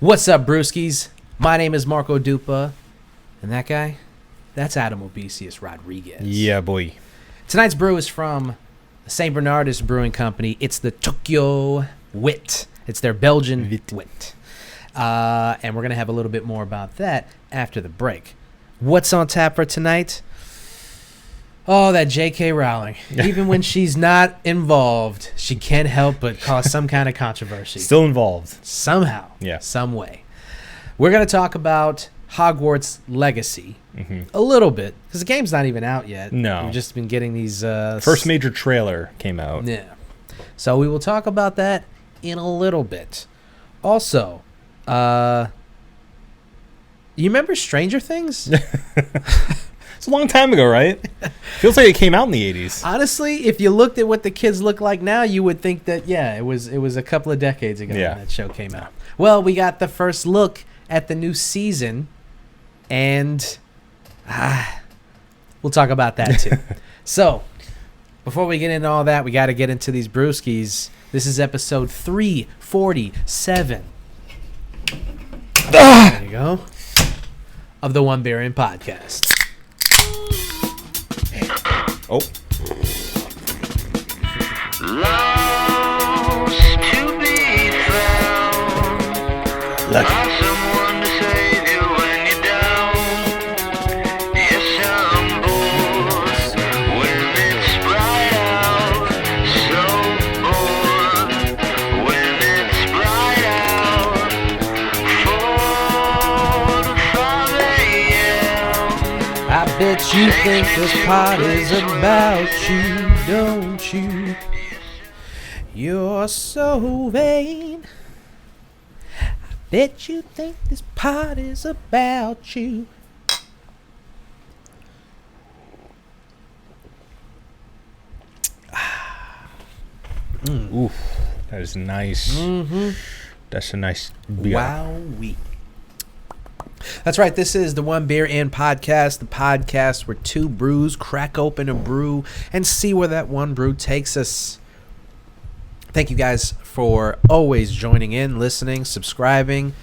What's up, brewskis? My name is Marco Dupa, and that guy, that's Adam Obesius Rodriguez. Yeah, boy. Tonight's brew is from the St. Bernardus Brewing Company. It's the Tokyo Wit. It's their Belgian wit. And we're going to have a little bit more about that after the break. What's on tap for tonight? Oh, that J.K. Rowling. Even when she's not involved, she can't help but cause some kind of controversy. Still involved. Somehow. Yeah. Some way. We're going to talk about Hogwarts Legacy a little bit, because the game's not even out yet. No. We've just been getting these... First major trailer came out. Yeah. So we will talk about that in a little bit. Also, you remember Stranger Things? It's a long time ago, right? Feels like it came out in the 80s. Honestly, if you looked at what the kids look like now, you would think that, yeah, it was a couple of decades ago when that show came out. Well, we got the first look at the new season, and we'll talk about that too. So, before we get into all that, we got to get into these brewskis. This is episode 347. There you go. Of the One Beer In podcast. Oh. Lost to be found. Lucky. Someone to save you when you're down. Yes, I'm bored when it's bright out. So bored when it's bright out. 4 to 5 a.m. I bet you think this part is about you, don't you? You're so vain. I bet you think this part is about you. Oof. That is nice. Mm-hmm. That's a nice beer. Wowee. That's right. This is the One Beer In podcast, the podcast where two brews crack open a brew and see where that one brew takes us. Thank you guys for always joining in, listening, subscribing,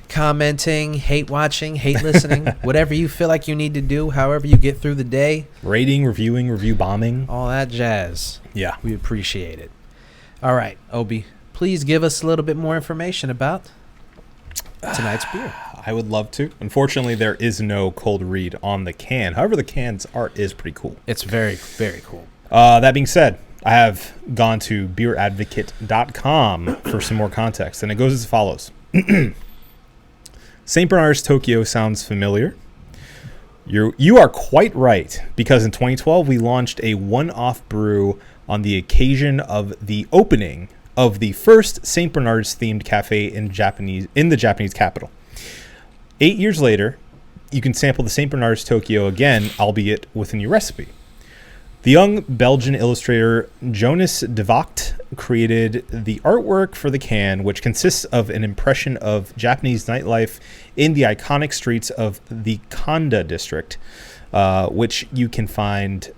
commenting, hate watching, hate listening, whatever you feel like you need to do, however you get through the day. Rating, reviewing, review bombing. All that jazz. Yeah. We appreciate it. All right, Obi, please give us a little bit more information about tonight's beer. I would love to. Unfortunately, there is no cold read on the can. However, the can's art is pretty cool. It's very, very cool. That being said, I have gone to beeradvocate.com for some more context, and it goes as follows. St. Bernardus Tokyo sounds familiar. You are quite right, because in 2012, we launched a one-off brew on the occasion of the opening of the first St. Bernardus themed cafe in the Japanese capital. 8 years later, you can sample the St. Bernardus Tokyo again, albeit with a new recipe. The young Belgian illustrator Jonas de Vogt created the artwork for the can, which consists of an impression of Japanese nightlife in the iconic streets of the Kanda district, where you can find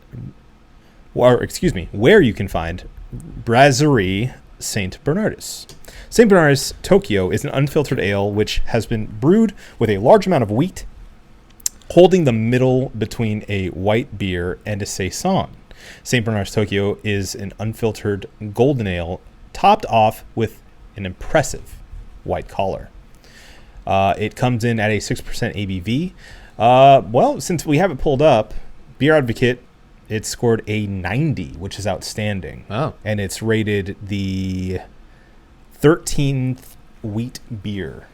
Brasserie St. Bernardus. St. Bernardus Tokyo is an unfiltered ale which has been brewed with a large amount of wheat, holding the middle between a white beer and a saison. St. Bernardus Tokyo is an unfiltered golden ale topped off with an impressive white collar. It comes in at a 6% ABV. Well, since we have it pulled up, Beer Advocate, it scored a 90, which is outstanding. Oh. And it's rated the 13th wheat beer.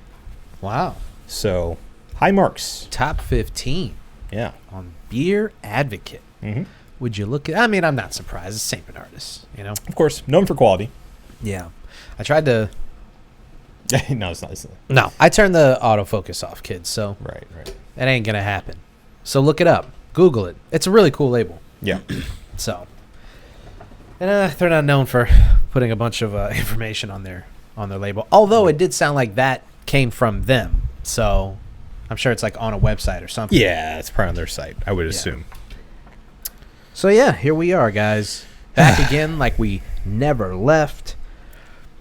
Wow. So, high marks. Top 15 Yeah. on Beer Advocate. Mm-hmm. Would you look at... I mean, I'm not surprised. It's St. Bernardus, you know? Of course, known for quality. Yeah. I tried to... No, it's not. No, I turned the autofocus off, kids, so... Right. That ain't going to happen. So look it up. Google it. It's a really cool label. Yeah. So... And they're not known for putting a bunch of information on their label. Although it did sound like that came from them. So I'm sure it's like on a website or something. Yeah, it's probably on their site, I would assume. So yeah, here we are, guys. Back again like we never left.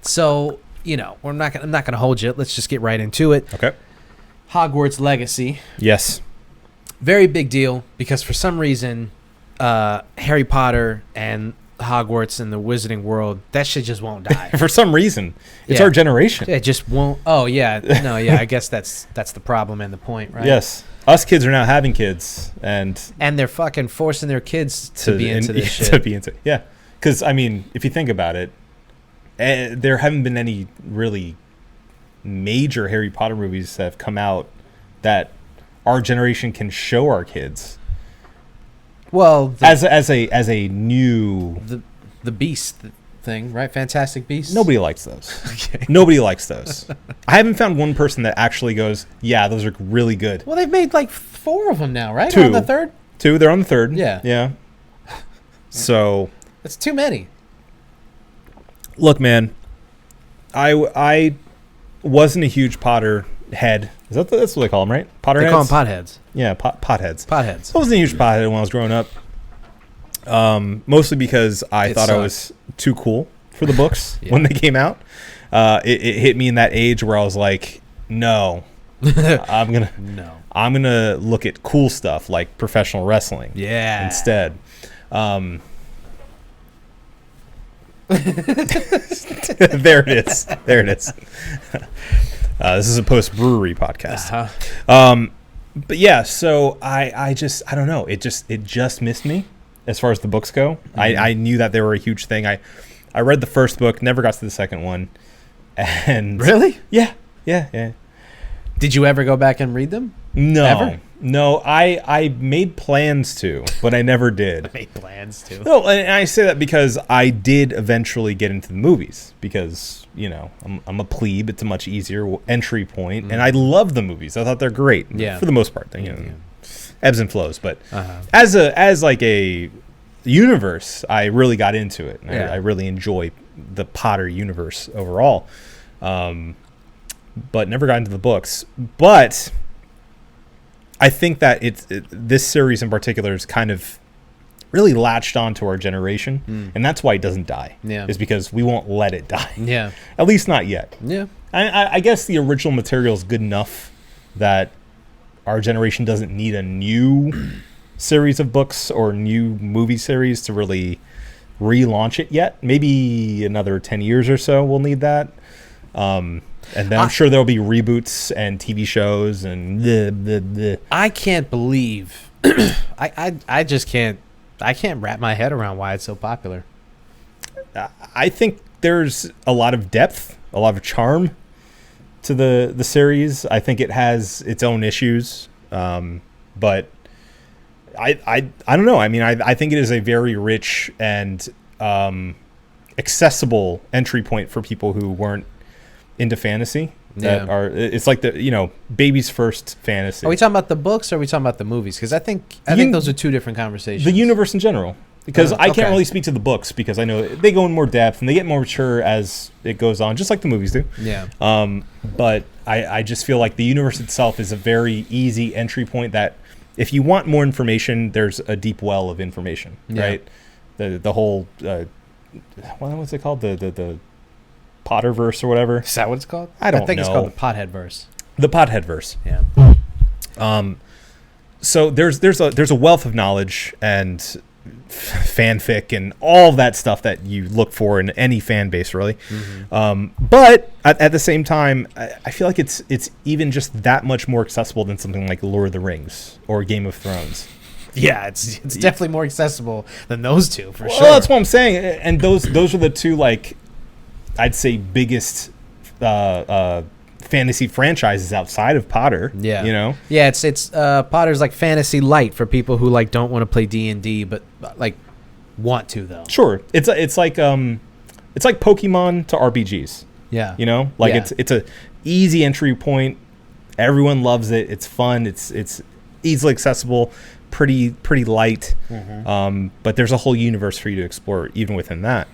So I'm not gonna hold you. Let's just get right into it. Okay. Hogwarts Legacy, Yes. very big deal because for some reason, Harry Potter and Hogwarts and the Wizarding World, that shit just won't die. For some reason, it's Yeah. our generation. It just won't. Oh yeah, no, yeah. I guess that's the problem and the point, right? Yes. Us kids are now having kids, and And they're fucking forcing their kids to be into this shit. To be into, yeah. Because I mean, if you think about it, there haven't been any really major Harry Potter movies that have come out that our generation can show our kids. Well, As a new, the Beast thing, right? Fantastic Beasts. nobody likes those. Okay. Nobody likes those. I haven't found one person that actually goes, yeah, those are really good. Well, they've made like 4 of them now, right? Two. On the third. Two, they're on the third. Yeah. Yeah. So, That's too many. look, man, I wasn't a huge Potter head. That's what they call them, right? Potterheads? They call them potheads. Yeah, potheads. Potheads. I wasn't a huge pothead when I was growing up. Mostly because I thought I was too cool for the books Yeah. when they came out. It hit me in that age where I was like, no, I'm gonna look at cool stuff like professional wrestling Yeah. instead. There it is. There it is. This is a post-brewery podcast. Uh-huh. But yeah, so I don't know. It just missed me as far as the books go. Mm-hmm. I knew that they were a huge thing. I read the first book, never got to the second one. And Really? Yeah. Did you ever go back and read them? No. Ever? No, I made plans to, but I never did. Made plans to. No, and I say that because I did eventually get into the movies because, I'm a plebe. It's a much easier entry point, and I love the movies. I thought they're great. Yeah. For the most part, ebbs and flows, but Uh-huh. as like a universe, I really got into it. And Yeah. I really enjoy the Potter universe overall. But never got into the books. But I think that this series in particular is kind of really latched onto our generation, and that's why it doesn't die. Yeah. Is because we won't let it die. Yeah. At least not yet. Yeah. I guess the original material is good enough that our generation doesn't need a new series of books or new movie series to really relaunch it yet. Maybe another 10 years or so we'll need that. And then I'm sure there'll be reboots and TV shows and bleh. I can't believe I just can't wrap my head around why it's so popular. I think there's a lot of depth, a lot of charm to the series. I think it has its own issues, but I don't know. I mean, I think it is a very rich and accessible entry point for people who weren't into fantasy. It's like the baby's first fantasy. Are we talking about the books or are we talking about the movies? Because I think those are two different conversations. The universe in general. Because I okay. can't really speak to the books because I know they go in more depth and they get more mature as it goes on, just like the movies do. Yeah. But I just feel like the universe itself is a very easy entry point that if you want more information, there's a deep well of information, right? The whole, what's it called? The Potterverse or whatever. Is that what it's called? I don't I think know. it's called the Pothead Verse. The Potheadverse. Yeah. So there's a wealth of knowledge and fanfic and all that stuff that you look for in any fan base, really. Mm-hmm. But at the same time, I feel like it's even just that much more accessible than something like Lord of the Rings or Game of Thrones. Yeah, it's definitely more accessible than those two for sure. Well, that's what I'm saying. And those are the two, like, I'd say biggest fantasy franchises outside of Potter. Yeah. Yeah, it's Potter's like fantasy light for people who like don't want to play D&D but like want to though. Sure. It's like Pokemon to RPGs. Yeah. It's a easy entry point. Everyone loves it. It's fun. It's easily accessible, pretty light. Mm-hmm. But there's a whole universe for you to explore even within that.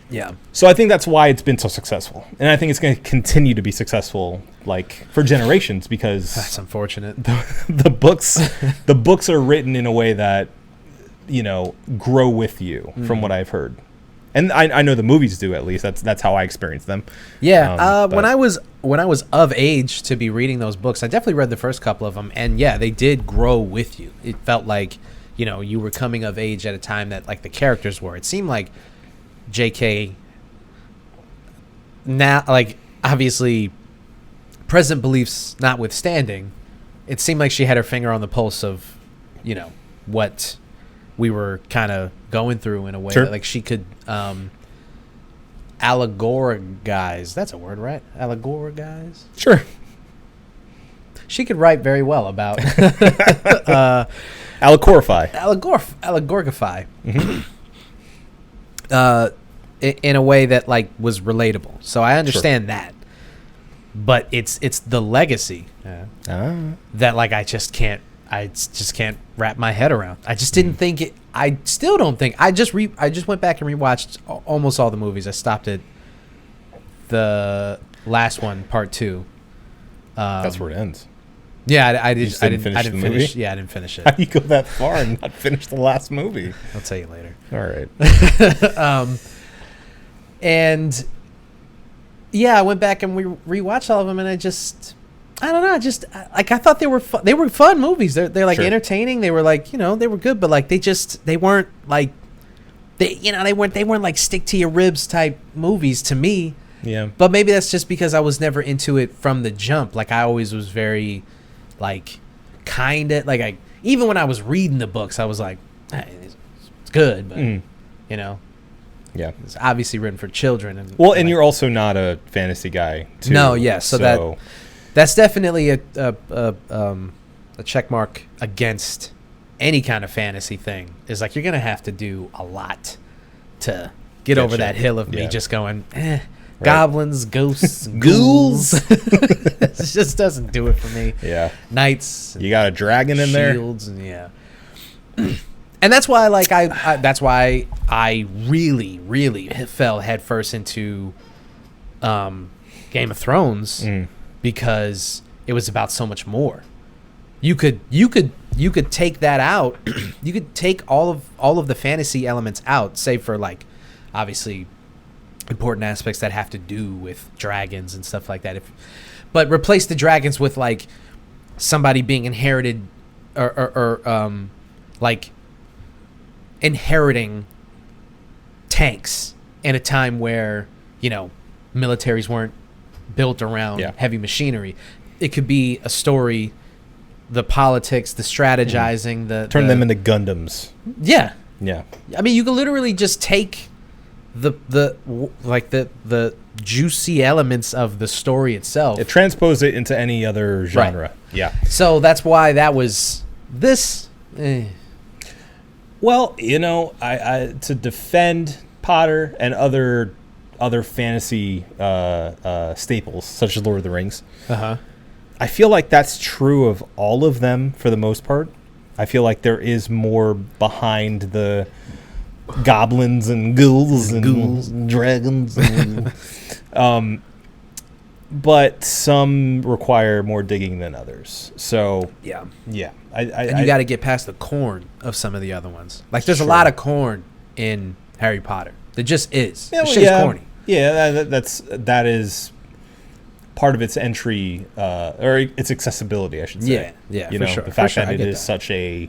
Yeah. So I think that's why it's been so successful. And I think it's going to continue to be successful like for generations because That's unfortunate. the books are written in a way that grow with you from what I've heard. And I know the movies do, at least. That's how I experience them. Yeah, But- when I was of age to be reading those books, I definitely read the first couple of them, and yeah, they did grow with you. It felt like, you know, you were coming of age at a time that like the characters were. It seemed like J.K. now, like obviously, present beliefs notwithstanding, it seemed like she had her finger on the pulse of, you know, what we were kind of going through in a way Sure. that like she could allegorize. That's a word, right? Allegorize. Sure. She could write very well about Allecorify. allegorify in a way that like was relatable. So I understand that, but it's the legacy that like I just can't wrap my head around. I just didn't think it. I still don't think. I just went back and rewatched almost all the movies. I stopped at the last one, part 2. That's where it ends. Yeah, I just didn't didn't finish the finish. movie? Yeah, I didn't finish How it. do you go that far and not finish the last movie? I'll tell you later. All right. And yeah, I went back and we rewatched all of them, and I don't know. I thought they were fun movies. They're like Sure. entertaining. They were like, you know, they were good, but like they weren't like they weren't like stick to your ribs type movies to me. Yeah. But maybe that's just because I was never into it from the jump. Like I always was very like kind of like even when I was reading the books, I was like, hey, it's good, but you know, Yeah. it's obviously written for children. And Well, and you're also not a fantasy guy, too. No, yeah, so that's definitely a check mark against any kind of fantasy thing. Is like you're gonna have to do a lot to get over that hill of me Yeah. just going, Right. goblins, ghosts, Ghouls. ghouls. It just doesn't do it for me. Yeah. Knights, You got a dragon in there? shields, and yeah. And that's why, like, that's why I really, really fell headfirst into Game of Thrones because it was about so much more. You could take that out. You could take all of the fantasy elements out, save for like obviously important aspects that have to do with dragons and stuff like that. But replace the dragons with like somebody being inherited or like inheriting tanks in a time where, you know, militaries weren't built around heavy machinery. It could be a story, the politics, the strategizing, Turn them into Gundams. Yeah. Yeah. I mean, you could literally just take the juicy elements of the story itself. Transpose it into any other genre. Right. Yeah. So that's why that was this. Well, you know, I to defend Potter and other fantasy staples such as Lord of the Rings. I feel like that's true of all of them for the most part. I feel like there is more behind the goblins and ghouls and dragons. And, but some require more digging than others. So Yeah. and You got to get past the corn of some of the other ones. Like there's a lot of corn in Harry Potter. There just is. Yeah, It's just corny. Yeah, that is part of its entry or its accessibility, I should say. Yeah, You for know, sure. the fact For sure, that I it get is that. such a,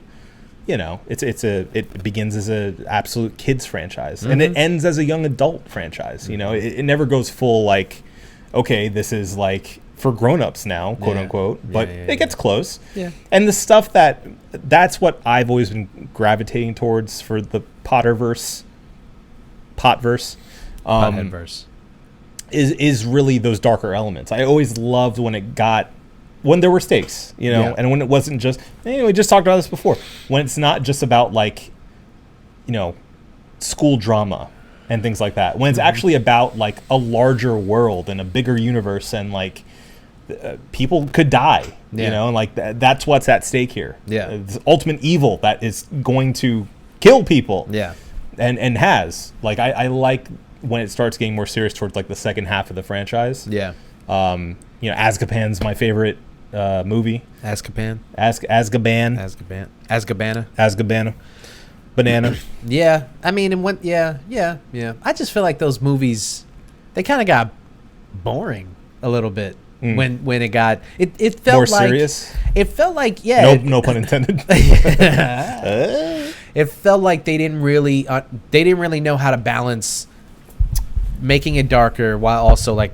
you know, it begins as a absolute kids franchise and it ends as a young adult franchise. You know, it never goes full like, okay, this is like for grown-ups now, quote unquote, but it gets close. Yeah. And the stuff that's what I've always been gravitating towards for the Potterverse, Potverse. Pothead verse. Is really those darker elements. I always loved when there were stakes, you know, and when it wasn't just, we just talked about this before, when it's not just about like, you know, school drama and things like that. When it's actually about like a larger world and a bigger universe and like people could die, you know, and like that's what's at stake here. Yeah. It's ultimate evil that is going to kill people. Yeah. And has like I like when it starts getting more serious towards like the second half of the franchise. Yeah. You know, Azkaban's my favorite movie. Azkaban. Azkaban. Azkabana. Azkabana. Banana. Yeah, I mean, and when yeah. I just feel like those movies, they kind of got boring a little bit when it got it felt More like serious? It felt like No pun intended. It felt like they didn't really know how to balance making it darker while also like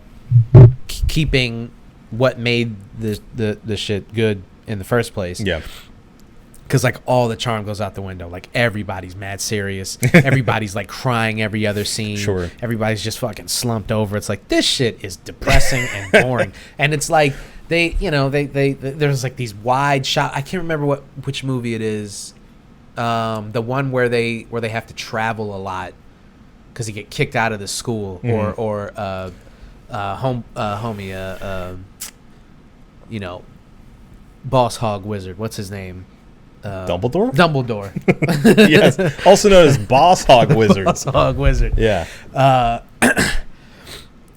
keeping what made the shit good in the first place. Yeah. Because like all the charm goes out the window. Like everybody's mad serious. Everybody's like crying every other scene. Sure. Everybody's just fucking slumped over. It's like this shit is depressing and boring. And it's like they there's like these wide shot. I can't remember which movie it is. The one where they have to travel a lot because they get kicked out of the school or boss hog wizard. What's his name? Dumbledore? Yes, also known as Boss Hog Wizard. Boss hog wizard. Yeah.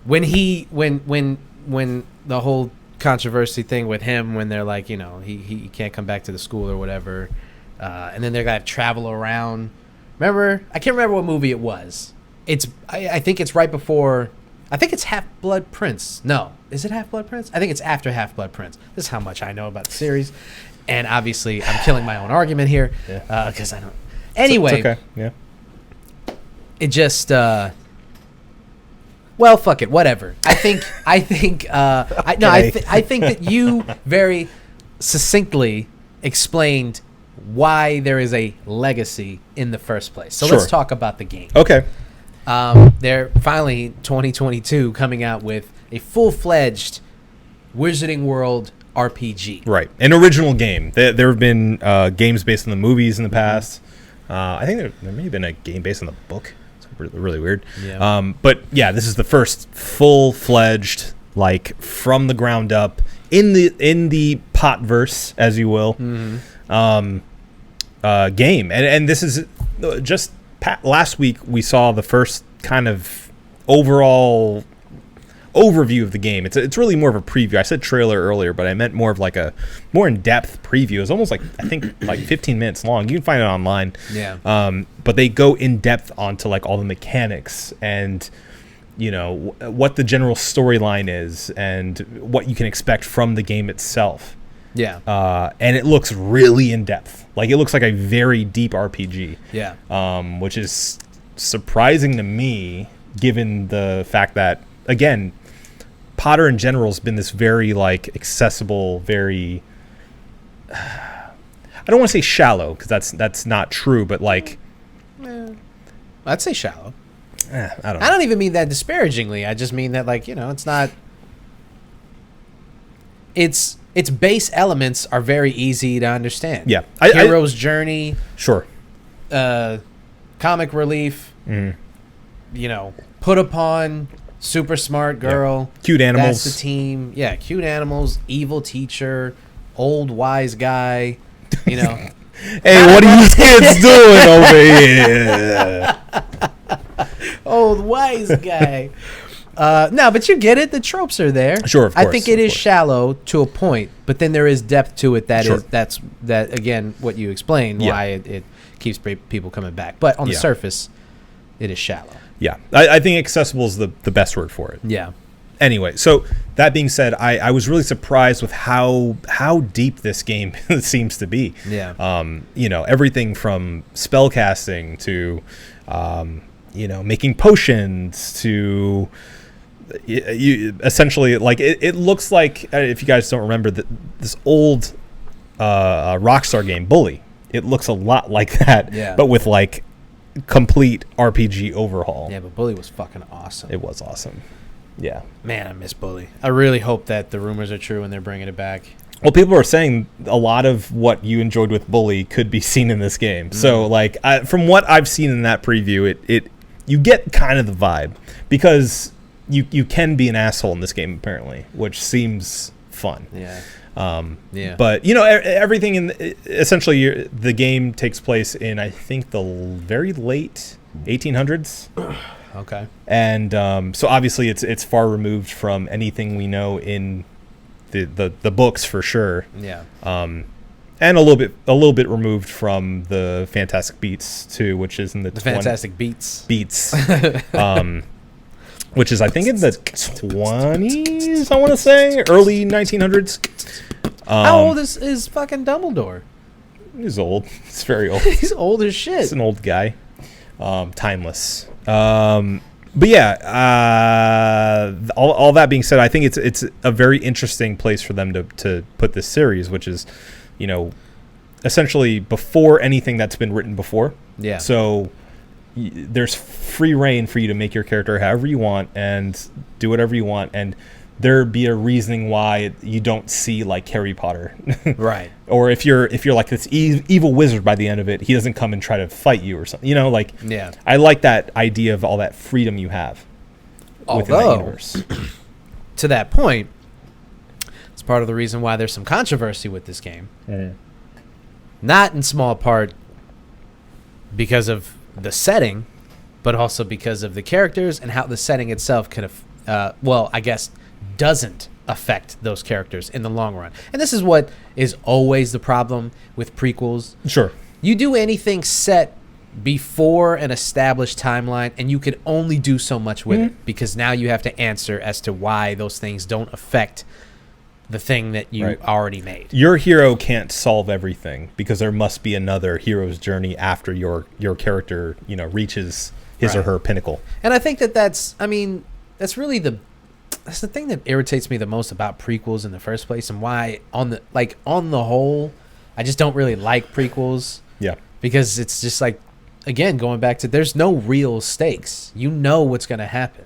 When the whole controversy thing with him, when they're like, he can't come back to the school or whatever, and then they're gonna travel around. Remember, I can't remember what movie it was. I think it's right before. I think it's Half-Blood Prince. No, is it Half-Blood Prince? I think it's after Half-Blood Prince. This is how much I know about the series, and obviously I'm killing my own argument here because I don't. Anyway, it's okay. Yeah. It just. Well, fuck it. Whatever. I think that you very succinctly explained why there is a legacy in the first place. So let's talk about the game. Okay. They're finally 2022 coming out with a full-fledged Wizarding World RPG. Right. An original game. There have been games based on the movies in the past. I think there may have been a game based on the book. It's really weird. Yeah. But yeah, this is the first full-fledged, like from the ground up in the potverse, as you will, game. And this is just last week we saw the first kind of overall overview of the game. It's really more of a preview. I said trailer earlier, but I meant more of like a more in-depth preview. It's almost like, I think, like 15 minutes long. You can find it online. Yeah. But they go in depth onto like all the mechanics and what the general storyline is and what you can expect from the game itself. Yeah. And it looks really in depth. Like it looks like a very deep RPG. Yeah. Which is surprising to me, given the fact that, again, Potter in general has been this very like accessible, very I don't want to say shallow because that's not true, but like I'd say shallow. I don't know. I don't even mean that disparagingly. I just mean that like it's not. Its base elements are very easy to understand. Yeah, Hero's journey. Sure. Comic relief. Put upon. Super smart girl. Yeah. Cute animals. That's the team. Yeah, cute animals. Evil teacher. Old wise guy. Hey, what are you kids doing over here? Old wise guy. No, but you get it. The tropes are there. Sure, of course. I think it is shallow to a point, but then there is depth to it. That's again what you explained why it keeps people coming back. But on the surface, it is shallow. Yeah, I think accessible is the best word for it. Yeah. Anyway, so that being said, I was really surprised with how deep this game seems to be. Yeah. Everything from spellcasting to, making potions to, you essentially like it looks like, if you guys don't remember this old Rockstar game, Bully. It looks a lot like that, but with like complete RPG overhaul. Yeah, but Bully was fucking awesome. It was awesome. Yeah. Man, I miss Bully. I really hope that the rumors are true and they're bringing it back. Well, people are saying a lot of what you enjoyed with Bully could be seen in this game. So, like, from what I've seen in that preview, it you get kind of the vibe because you can be an asshole in this game apparently, which seems fun. Yeah. But everything essentially the game takes place in, I think, the very late 1800s. Okay. And so obviously it's far removed from anything we know in the books for sure. Yeah. And a little bit removed from the Fantastic Beats too, which is in the Fantastic Beats. Which is I think in the 20s, I want to say, early 1900s. How old is fucking Dumbledore? He's old. He's very old. He's old as shit. He's an old guy. Timeless. But yeah, all that being said, I think it's a very interesting place for them to put this series, which is, essentially before anything that's been written before. Yeah. So there's free reign for you to make your character however you want and do whatever you want, and there'd be a reasoning why you don't see like Harry Potter, right? Or if you're like this evil wizard by the end of it, he doesn't come and try to fight you or something. Yeah. I like that idea of all that freedom you have within that universe. To that point, it's part of the reason why there's some controversy with this game. Not in small part because of the setting, but also because of the characters and how the setting itself can, I guess, doesn't affect those characters in the long run. And this is what is always the problem with prequels. Sure. You do anything set before an established timeline, and you can only do so much with it, because now you have to answer as to why those things don't affect the thing that you already made. Your hero can't solve everything because there must be another hero's journey after your character, reaches his or her pinnacle. And I think that's really that's the thing that irritates me the most about prequels in the first place, and why on the whole, I just don't really like prequels. Yeah. Because it's just like, again, going back to, there's no real stakes. You know what's going to happen.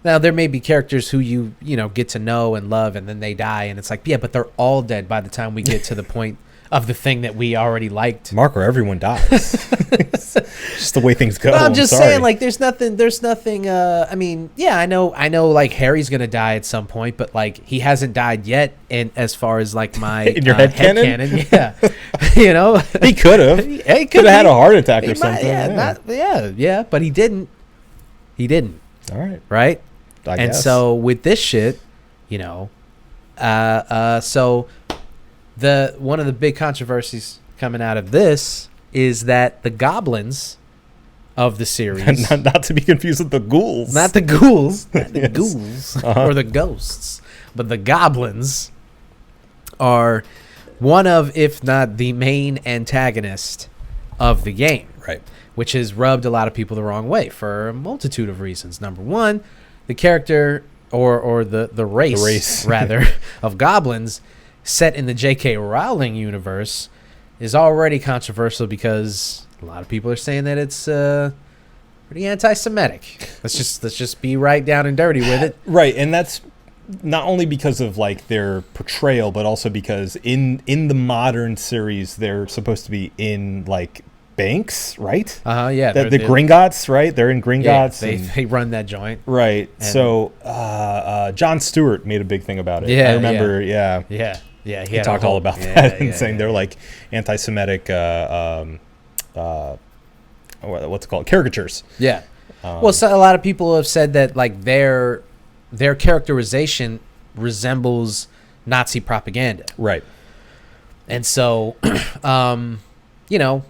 Now, there may be characters who you get to know and love, and then they die, and it's like, yeah, but they're all dead by the time we get to the point of the thing that we already liked. Marco, everyone dies. It's just the way things go. Well, I'm just saying, like, there's nothing. I know, like, Harry's gonna die at some point, but like, he hasn't died yet. And as far as like my in your head canon, yeah, he could have. He could have had a heart attack or something. Yeah, but he didn't. He didn't. All right. Right. I guess. So with this shit, so one of the big controversies coming out of this is that the goblins of the series, not to be confused with the ghouls, not the ghouls, Yes. ghouls or the ghosts, but the goblins are one of, if not the main antagonist of the game. Right. Which has rubbed a lot of people the wrong way for a multitude of reasons. Number one, the character or the race rather of goblins set in the J.K. Rowling universe is already controversial because a lot of people are saying that it's pretty anti-Semitic. Let's just be right down and dirty with it. Right, and that's not only because of like their portrayal, but also because in the modern series they're supposed to be in like banks, right? Yeah. The Gringotts, right? They're in Gringotts. Yeah, they run that joint. Right. So Jon Stewart made a big thing about it. Yeah, I remember. Yeah. He talked all about that and saying they're like anti-Semitic. What's it called? Caricatures. Yeah. Well, so a lot of people have said that like their characterization resembles Nazi propaganda. Right. And so,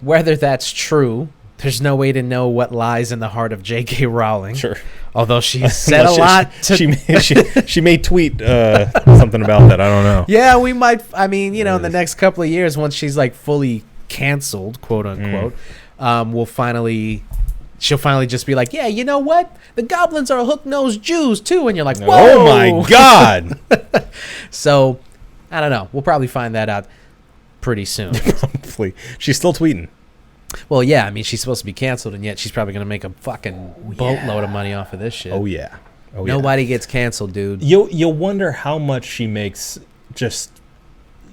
whether that's true, there's no way to know what lies in the heart of J.K. Rowling. Sure. Although she said a lot. She may tweet something about that. I don't know. Yeah, we might. I mean, in the next couple of years, once she's like fully canceled, quote unquote, she'll finally just be like, yeah, you know what? The goblins are hook-nosed Jews too. And you're like, whoa. Oh my God. So, I don't know. We'll probably find that out pretty soon. Hopefully. She's still tweeting. Well, yeah. I mean, she's supposed to be canceled, and yet she's probably going to make a fucking boatload of money off of this shit. Oh, yeah. Nobody gets canceled, dude. You'll wonder how much she makes just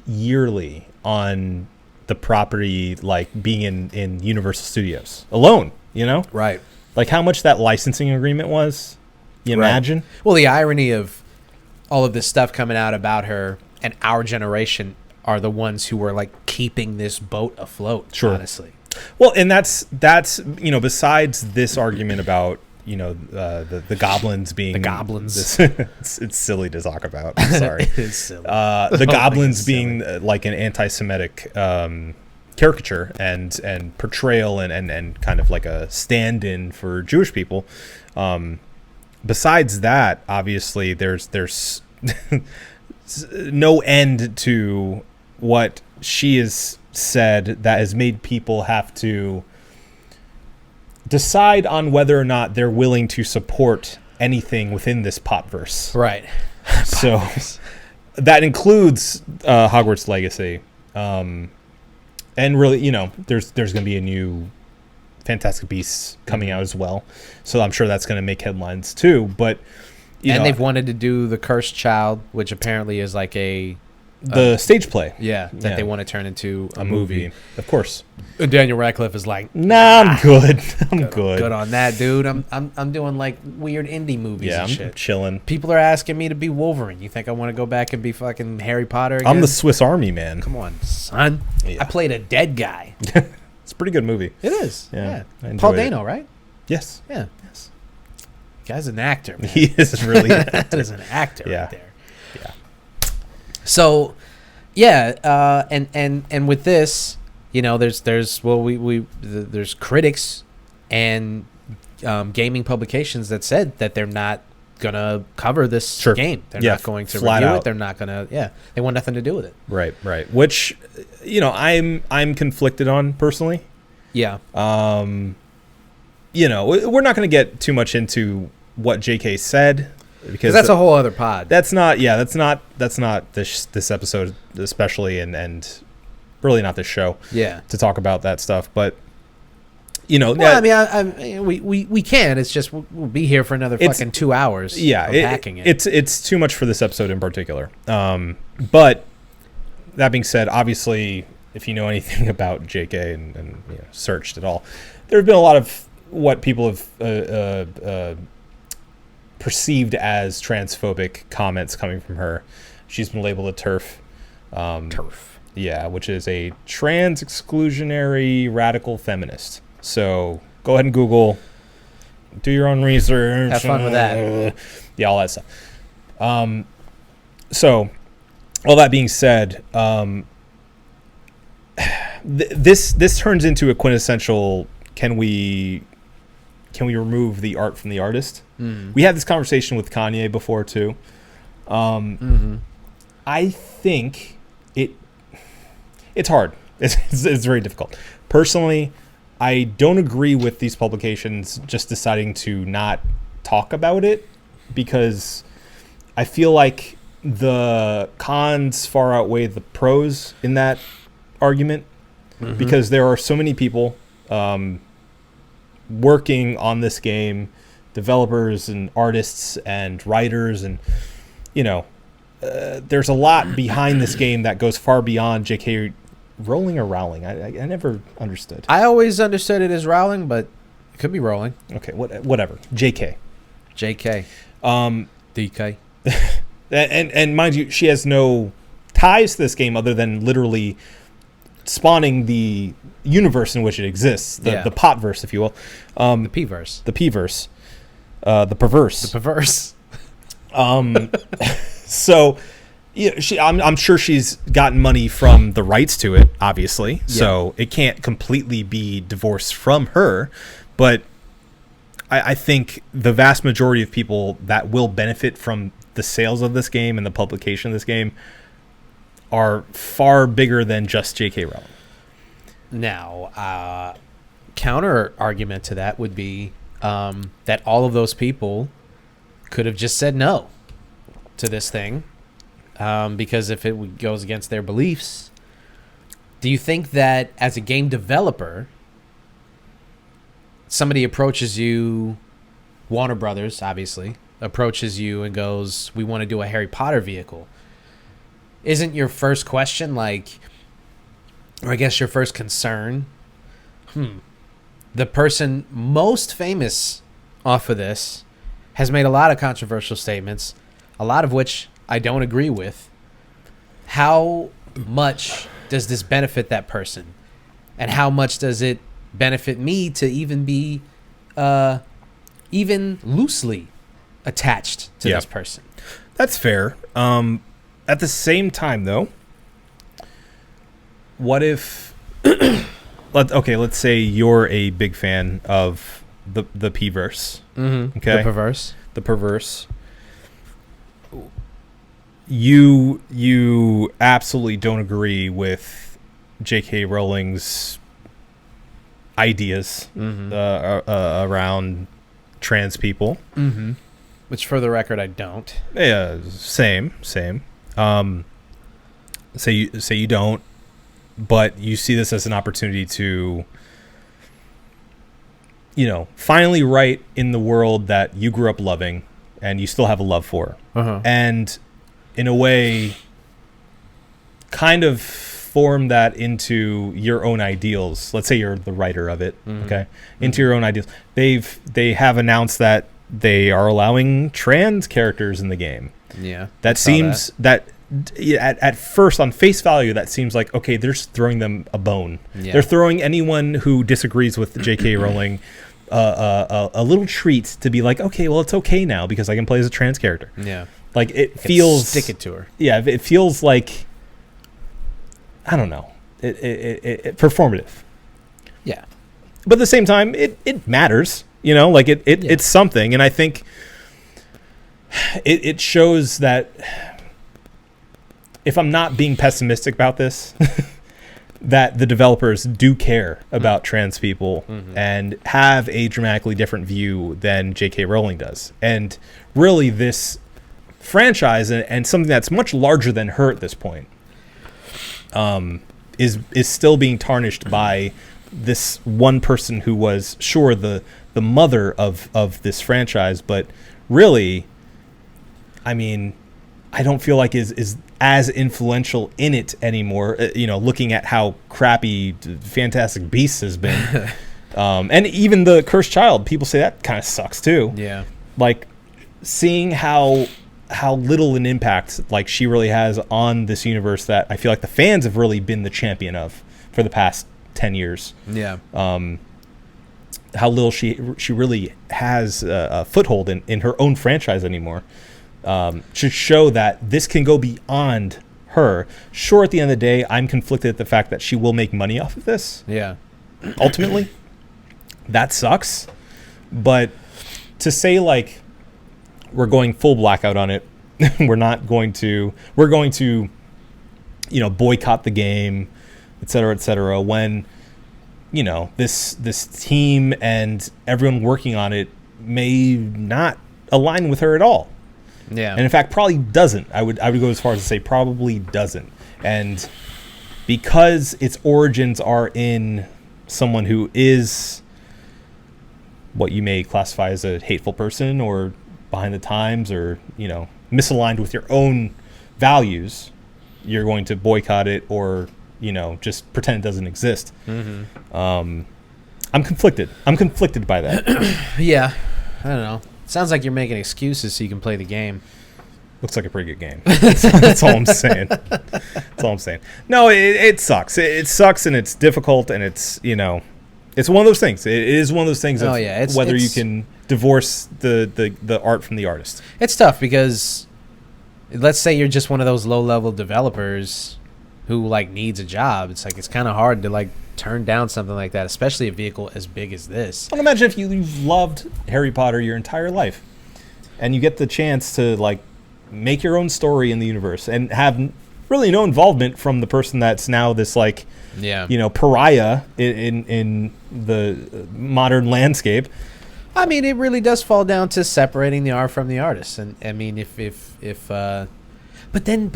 yearly on the property, like being in Universal Studios alone, Right. Like how much that licensing agreement was. You imagine? Well, the irony of all of this stuff coming out about her and our generation are the ones who were like keeping this boat afloat, Sure. honestly. Well, and that's besides this argument about, the goblins being The goblins. it's silly to talk about. I'm sorry. It is silly. The goblins being like an anti-Semitic caricature and portrayal and kind of like a stand-in for Jewish people. Besides that, obviously, there's no end to what she has said that has made people have to decide on whether or not they're willing to support anything within this potverse. Right. So that includes Hogwarts Legacy, and really, there's going to be a new Fantastic Beasts coming out as well. So I'm sure that's going to make headlines too. But they've wanted to do the Cursed Child, which apparently is like the stage play. That they want to turn into A movie. Of course. And Daniel Radcliffe is like, Nah, I'm good. I'm good. Good on that, dude. I'm doing like weird indie movies and I'm shit. chilling. People are asking me to be Wolverine. You think I want to go back and be fucking Harry Potter again? I'm the Swiss Army man. Come on, son. Yeah. I played a dead guy. It's a pretty good movie. It is. Yeah, I enjoyed Paul it. Dano, right? Yes. Yeah. Yes. Guy's an actor, man. He is really That is an actor Yeah. right there. Yeah. So, yeah, and with this, there's critics and gaming publications that said that they're not gonna cover this Sure. game. They're Yeah, not going to flat review out. it. They're not gonna. Yeah, they want nothing to do with it. Right. Which, I'm conflicted on personally. Yeah. We're not going to get too much into what JK said because that's a whole other pod. That's not this episode especially, and really not this show. Yeah. To talk about that stuff, but we can. It's just we'll be here for another fucking 2 hours. Yeah, unpacking it. It's too much for this episode in particular. But that being said, obviously, if you know anything about JK and searched at all, there have been a lot of what people have perceived as transphobic comments coming from her. She's been labeled a TERF. TERF. Yeah, which is a trans exclusionary radical feminist. So go ahead and Google, do your own research. Have fun with that. Yeah, all that stuff. So all that being said, this turns into a quintessential, can we remove the art from the artist? We had this conversation with Kanye before too. I think it's hard. It's very difficult. Personally, I don't agree with these publications just deciding to not talk about it, because I feel like the cons far outweigh the pros in that argument, because there are so many people working on this game, developers and artists and writers, and there's a lot behind this game that goes far beyond J.K. Rowling or Rowling. I never understood. I always understood it as Rowling, but it could be Rowling. Okay, whatever. J.K. JK. DK. And mind you, she has no ties to this game other than literally spawning the universe in which it exists, the potverse, if you will. The P-verse. The P-verse. The perverse. The perverse. So, I'm sure she's gotten money from the rights to it, obviously. Yeah. So it can't completely be divorced from her. But I think the vast majority of people that will benefit from the sales of this game and the publication of this game are far bigger than just J.K. Rowling. Now, counter argument to that would be that all of those people could have just said no to this thing, because if it goes against their beliefs. Do you think that as a game developer, somebody approaches you, Warner Brothers obviously approaches you and goes, we want to do a Harry Potter vehicle, isn't your first question like, or I guess your first concern, the person most famous off of this has made a lot of controversial statements, a lot of which I don't agree with. How much does this benefit that person? And how much does it benefit me to even be even loosely attached to this person. That's fair. At the same time, though, what if... let's say you're a big fan of the P-verse. Mm-hmm. Okay? The perverse. You absolutely don't agree with J.K. Rowling's ideas around trans people. Mm-hmm. Which, for the record, I don't. Yeah, same. Say you don't, but you see this as an opportunity to, finally write in the world that you grew up loving and you still have a love for. Uh-huh. And in a way, kind of form that into your own ideals. Let's say you're the writer of it, okay? Into your own ideals. They have announced that they are allowing trans characters in the game. Yeah. That seems that at first, on face value, that seems like, okay, they're just throwing them a bone. Yeah. They're throwing anyone who disagrees with J.K. Rowling a little treat to be like, okay, well, it's okay now because I can play as a trans character. Yeah. Like, it feels... Stick it to her. Yeah, it feels like... I don't know. It performative. Yeah. But at the same time, it matters. It's something. And I think it shows that... If I'm not being pessimistic about this, that the developers do care about trans people and have a dramatically different view than J.K. Rowling does. And really, this franchise and something that's much larger than her at this point is still being tarnished by this one person who was the mother of this franchise, but really, I mean, I don't feel like is as influential in it anymore. Looking at how crappy Fantastic Beasts has been, and even the Cursed Child, people say that kind of sucks too. Yeah, like seeing how little an impact like she really has on this universe that I feel like the fans have really been the champion of for the past 10 years. Yeah. How little she really has a foothold in her own franchise anymore. Should show that this can go beyond her. Sure, at the end of the day, I'm conflicted at the fact that she will make money off of this. Yeah. Ultimately, that sucks. But to say, like, we're going full blackout on it, we're going to boycott the game, et cetera, when, this team and everyone working on it may not align with her at all. Yeah. And in fact, probably doesn't. I would go as far as to say probably doesn't. And because its origins are in someone who is what you may classify as a hateful person or behind the times or, misaligned with your own values, you're going to boycott it or, just pretend it doesn't exist. Mm-hmm. I'm conflicted. I'm conflicted by that. Yeah. I don't know. Sounds like you're making excuses so you can play the game. Looks like a pretty good game. That's all I'm saying. That's all I'm saying. No, it sucks. It sucks and it's difficult and it's, it's one of those things. It is one of those things of whether you can divorce the art from the artist. It's tough because let's say you're just one of those low-level developers who, like, needs a job. It's like it's kind of hard to, like, turn down something like that, especially a vehicle as big as this. Well, imagine if you've loved Harry Potter your entire life and you get the chance to, like, make your own story in the universe and have really no involvement from the person that's now this, like, pariah in the modern landscape. I mean, it really does fall down to separating the art from the artist. And I mean, if but then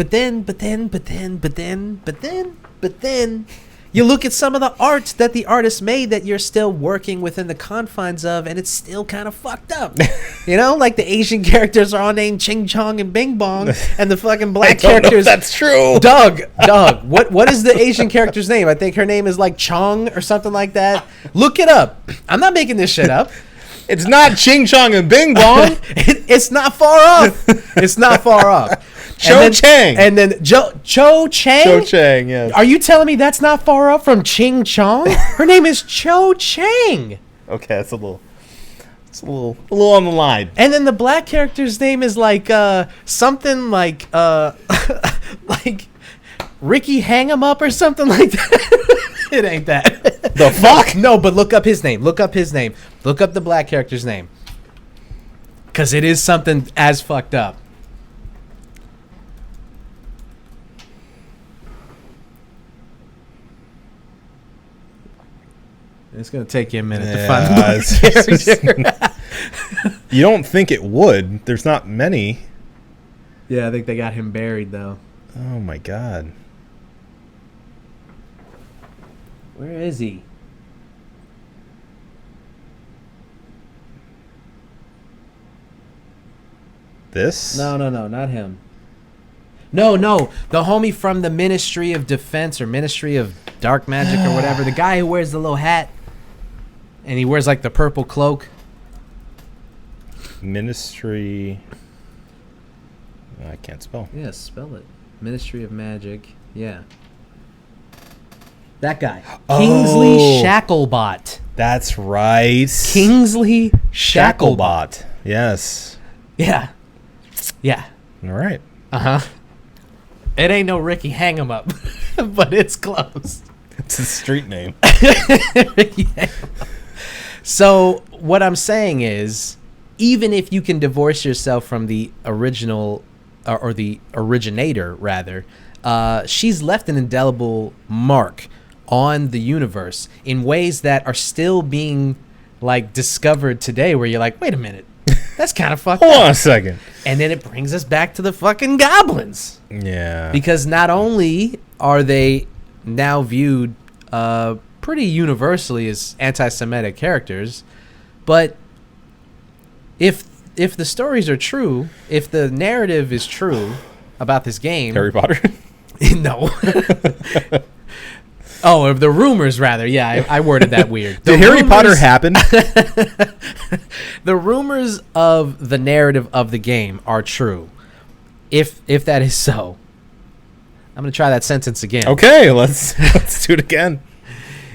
you look at some of the art that the artist made that you're still working within the confines of, and it's still kind of fucked up. Like the Asian characters are all named Ching Chong and Bing Bong, and the fucking black characters. That's true. Doug. What is the Asian character's name? I think her name is like Chong or something like that. Look it up. I'm not making this shit up. It's not Ching Chong and Bing Bong. It's not far off. It's not far off. Chang. And then Cho Chang? Cho Chang, yes. Are you telling me that's not far off from Ching Chong? Her name is Cho Chang. Okay, that's a little It's a little on the line. And then the black character's name is like something like like Ricky Hang 'em Up or something like that. It ain't that. The fuck? No, but look up his name. Look up his name. Look up the black character's name. Because it is something as fucked up. It's going to take you a minute to find the black character. You don't think it would. There's not many. Yeah, I think they got him buried, though. Oh, my God. Where is he? This? No, not him. No, the homie from the Ministry of Defense or Ministry of Dark Magic or whatever. The guy who wears the little hat and he wears like the purple cloak. Ministry. I can't spell. Yeah, spell it. Ministry of Magic. Yeah. That guy. Kingsley Shacklebot. That's right. Kingsley Shacklebot. Yes. Yeah. Yeah. All right. Uh-huh. It ain't no Ricky Hang 'em Up, but it's close. It's a street name. Yeah. So what I'm saying is, even if you can divorce yourself from the original, or the originator, rather, she's left an indelible mark on the universe in ways that are still being, like, discovered today, where you're like, wait a minute, that's kind of fucked Hold up. on a second. And then it brings us back to the fucking goblins. Yeah. Because not only are they now viewed pretty universally as anti-Semitic characters, but if the stories are true, if the narrative is true about this game... Harry Potter? No. Oh, or the rumors, rather. Yeah, I worded that weird. Did Harry Potter happen? The rumors of the narrative of the game are true. If that is so. I'm going to try that sentence again. Okay, let's do it again.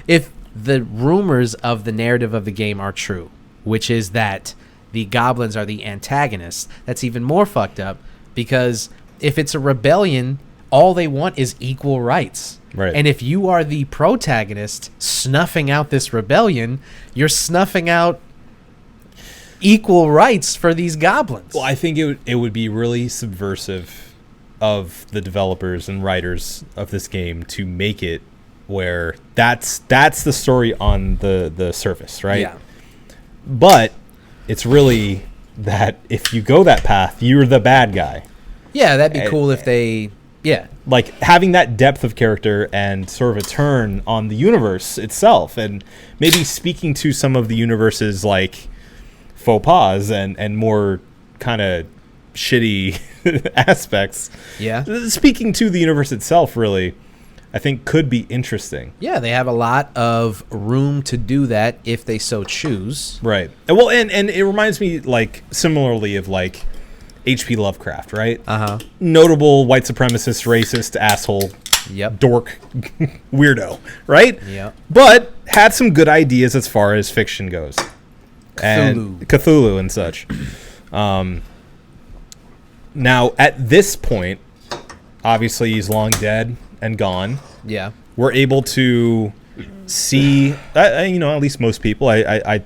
If the rumors of the narrative of the game are true, which is that the goblins are the antagonists, that's even more fucked up, because if it's a rebellion, all they want is equal rights. Right. And if you are the protagonist snuffing out this rebellion, you're snuffing out equal rights for these goblins. Well, I think it would be really subversive of the developers and writers of this game to make it where that's the story on the surface, right? Yeah. But it's really that if you go that path, you're the bad guy. Yeah, that'd be cool if they... Yeah. Like having that depth of character and sort of a turn on the universe itself, and maybe speaking to some of the universe's like faux pas and more kind of shitty aspects. Yeah. Speaking to the universe itself, really, I think could be interesting. Yeah, they have a lot of room to do that if they so choose. Right. Well, and it reminds me like similarly of like H.P. Lovecraft, right? Uh-huh. Notable white supremacist, racist, asshole, Yep. dork, weirdo, right? Yep. But had some good ideas as far as fiction goes. And Cthulhu and such. Now, at this point, obviously he's long dead and gone. Yeah. We're able to see, at least most people, I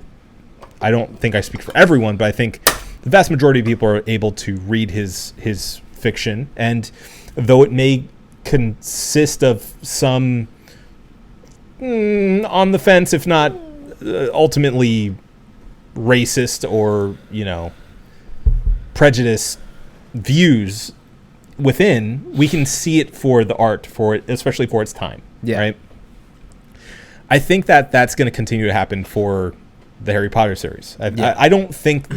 don't think I speak for everyone, but I think the vast majority of people are able to read his fiction, and though it may consist of some on the fence, if not ultimately racist or prejudiced views within, we can see it for the art, for it, especially for its time. Yeah. Right. I think that's going to continue to happen for the Harry Potter series. I don't think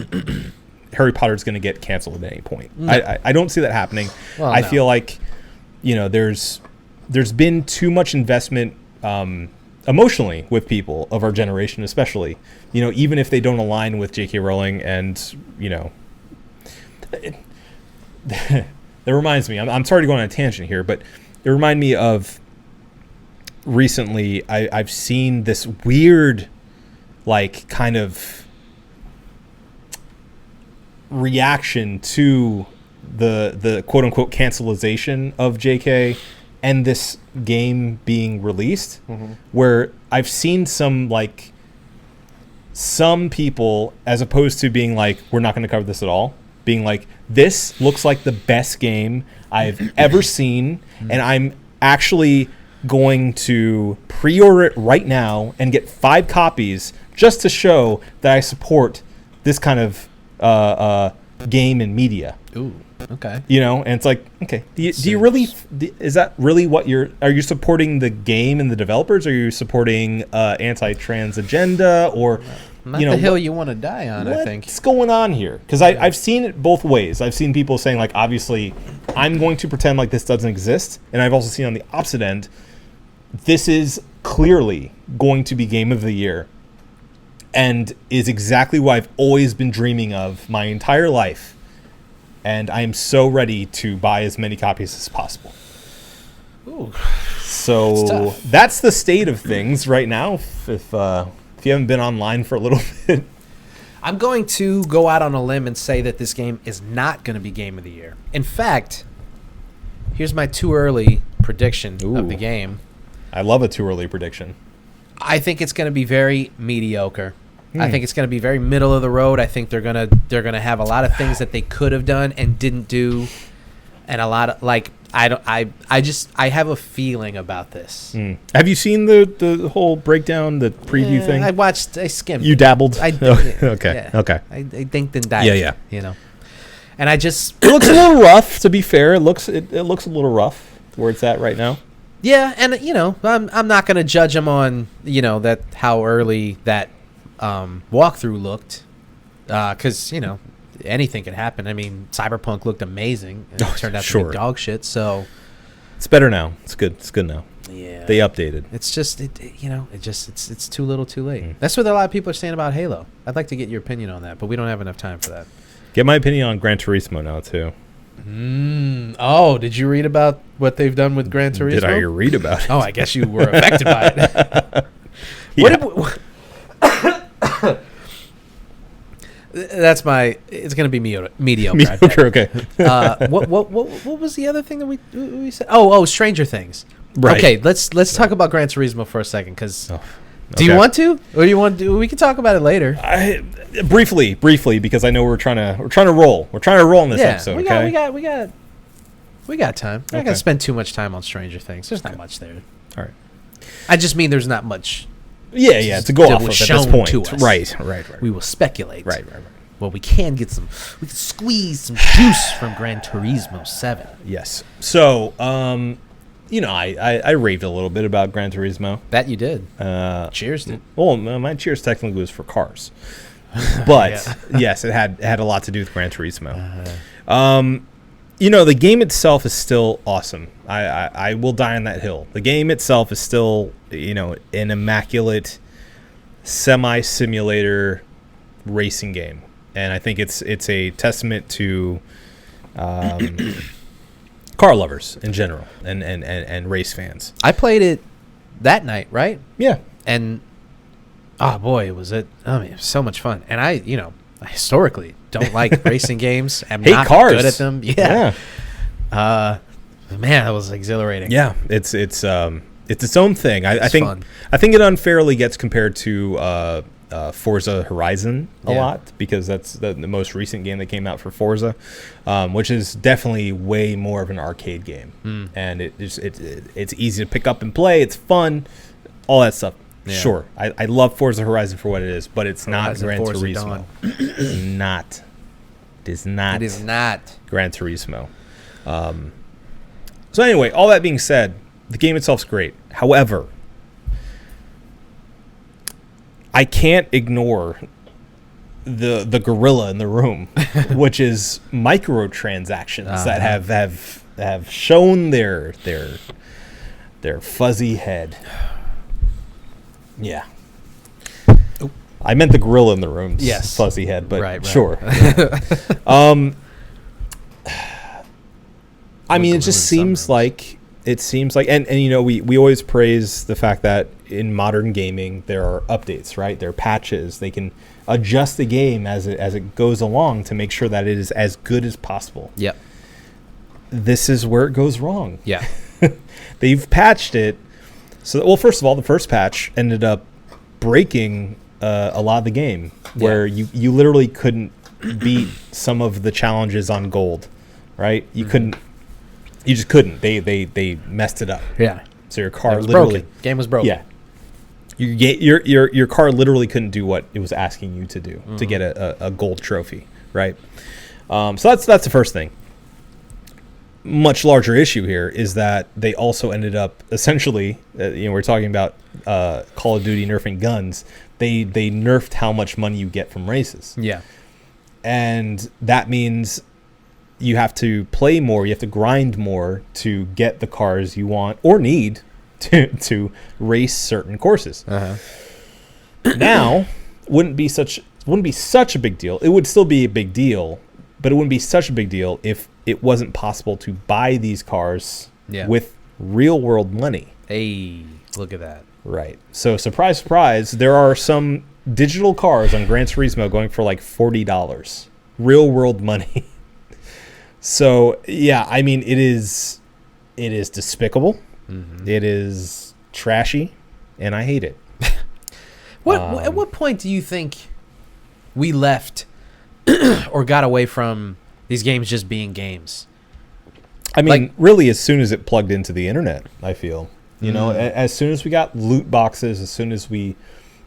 Harry Potter is going to get canceled at any point. No. I don't see that happening. Well, I feel like, there's been too much investment emotionally with people of our generation, especially, even if they don't align with J.K. Rowling, and that reminds me. I'm sorry to go on a tangent here, but it reminded me of recently. I've seen this weird, like, kind of reaction to the quote unquote cancelization of JK and this game being released, where I've seen some people, as opposed to being like, we're not going to cover this at all, being like, this looks like the best game I've ever seen, and I'm actually going to pre-order it right now and get 5 copies just to show that I support this kind of game and media. Ooh, okay. You know, and it's like, okay, do you really, is that really what are you supporting the game and the developers? Or are you supporting anti-trans agenda, or Not the hill you want to die on, I think. What's going on here? Because I've seen it both ways. I've seen people saying, like, obviously, I'm going to pretend like this doesn't exist. And I've also seen on the opposite end, this is clearly going to be Game of the Year and is exactly what I've always been dreaming of my entire life. And I am so ready to buy as many copies as possible. Ooh. So that's the state of things right now. If you haven't been online for a little bit. I'm going to go out on a limb and say that this game is not going to be Game of the Year. In fact, here's my too early prediction of the game. I love a too early prediction. I think it's going to be very mediocre. I think it's going to be very middle of the road. I think they're gonna have a lot of things that they could have done and didn't do, and a lot of I have a feeling about this. Have you seen the whole breakdown, the preview thing? I skimmed. You dabbled. Okay. Okay. I dinked and dived. Yeah. You know, and it looks a little rough. To be fair, it looks a little rough where it's at right now. Yeah, and I'm not gonna judge them on that how early that walkthrough looked, because anything could happen. I mean, Cyberpunk looked amazing, and it turned out to be dog shit. So it's better now. It's good. It's good now. Yeah, they updated. It's just it's too little, too late. That's what a lot of people are saying about Halo. I'd like to get your opinion on that, but we don't have enough time for that. Get my opinion on Gran Turismo now too. Oh, did you read about what they've done with Gran Turismo? Did I read about it? Oh, I guess you were affected by it. Yeah. That's it's going to be mediocre. Mediocre, okay. What was the other thing that we said? Oh, Stranger Things. Right. Okay, let's talk about Gran Turismo for a second, because do you want to, or do you want to? We can talk about it later. Briefly, because I know we're trying to roll. We're trying to roll in this episode. We got time. We're not gonna spend too much time on Stranger Things. There's not much there. All right. I just mean there's not much. Yeah, to go off of at this point. To us. Right. We will speculate. Right. Well, we can squeeze some juice from Gran Turismo 7. Yes. So, I raved a little bit about Gran Turismo. That you did. Cheers did. Well, my cheers technically was for cars. But, yes, it had a lot to do with Gran Turismo. The game itself is still awesome. I will die on that hill. The game itself is still, an immaculate semi-simulator racing game. And I think it's a testament to car lovers in general and race fans. I played it that night, right? Yeah. And, oh, boy, it was so much fun. And I historically don't like racing games. I'm hate not cars. good at them. Yeah. Man, that was exhilarating. Yeah, it's its own thing. I think fun. I think it unfairly gets compared to Forza Horizon a lot, because that's the most recent game that came out for Forza, which is definitely way more of an arcade game, and it's easy to pick up and play. It's fun, all that stuff. Yeah. Sure, I love Forza Horizon for what it is, but it's not Gran Turismo. It is not Gran Turismo. So anyway, all that being said, the game itself's great. However, I can't ignore the gorilla in the room, which is microtransactions that have shown their fuzzy head. Yeah. Oh. I meant the gorilla in the room. Yes. Fuzzy head, but right. Sure. I mean, it just seems like it seems like, and you know, we always praise the fact that in modern gaming there are updates, right? There are patches. They can adjust the game as it goes along to make sure that it is as good as possible. Yep. This is where it goes wrong. Yeah. They've patched it. So, well, first of all, the first patch ended up breaking a lot of the game, where you literally couldn't beat some of the challenges on gold, right? You couldn't. You just couldn't. They messed it up. Yeah. So your car was literally broken. Game was broken. Yeah. Your car literally couldn't do what it was asking you to do to get a gold trophy, right? So that's the first thing. Much larger issue here is that they also ended up essentially, we're talking about Call of Duty nerfing guns. They nerfed how much money you get from races. Yeah. And that means you have to play more, you have to grind more to get the cars you want or need to race certain courses. Uh-huh. Now, wouldn't be such a big deal. It would still be a big deal, but it wouldn't be such a big deal if it wasn't possible to buy these cars with real world money. Hey, look at that. Right. So surprise, surprise, there are some digital cars on Gran Turismo going for like $40. Real world money. So, yeah, I mean, it is despicable. Mm-hmm. It is trashy, and I hate it. At what point do you think we left or got away from these games just being games? I mean, really, as soon as it plugged into the internet, I feel. You know, as soon as we got loot boxes, as soon as we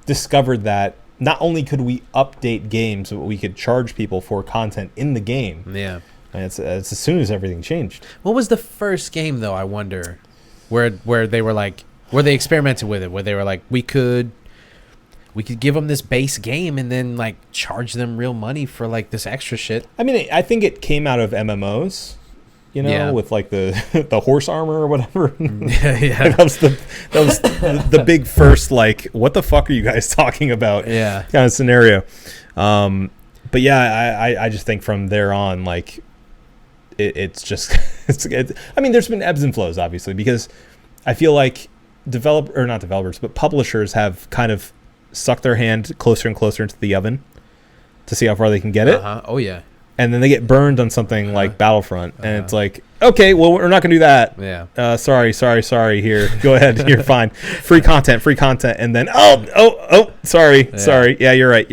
discovered that not only could we update games, but we could charge people for content in the game. Yeah. And it's as soon as everything changed. What was the first game, though, I wonder, where they were like, where they experimented with it, where they were like, we could give them this base game and then like charge them real money for like this extra shit. I mean, I think it came out of MMOs, with like the horse armor or whatever. Yeah. that was the big first, like, what the fuck are you guys talking about? Yeah. Kind of scenario. But yeah, I just think from there on, like, it's just, I mean, there's been ebbs and flows, obviously, because I feel like not developers, but publishers have kind of sucked their hand closer and closer into the oven to see how far they can get it. Uh-huh. Oh, yeah. And then they get burned on something like Battlefront. And it's like, okay, well, we're not going to do that. Yeah. Sorry. Here, go ahead. You're fine. Free content. And then, sorry. Yeah. Sorry. Yeah, you're right.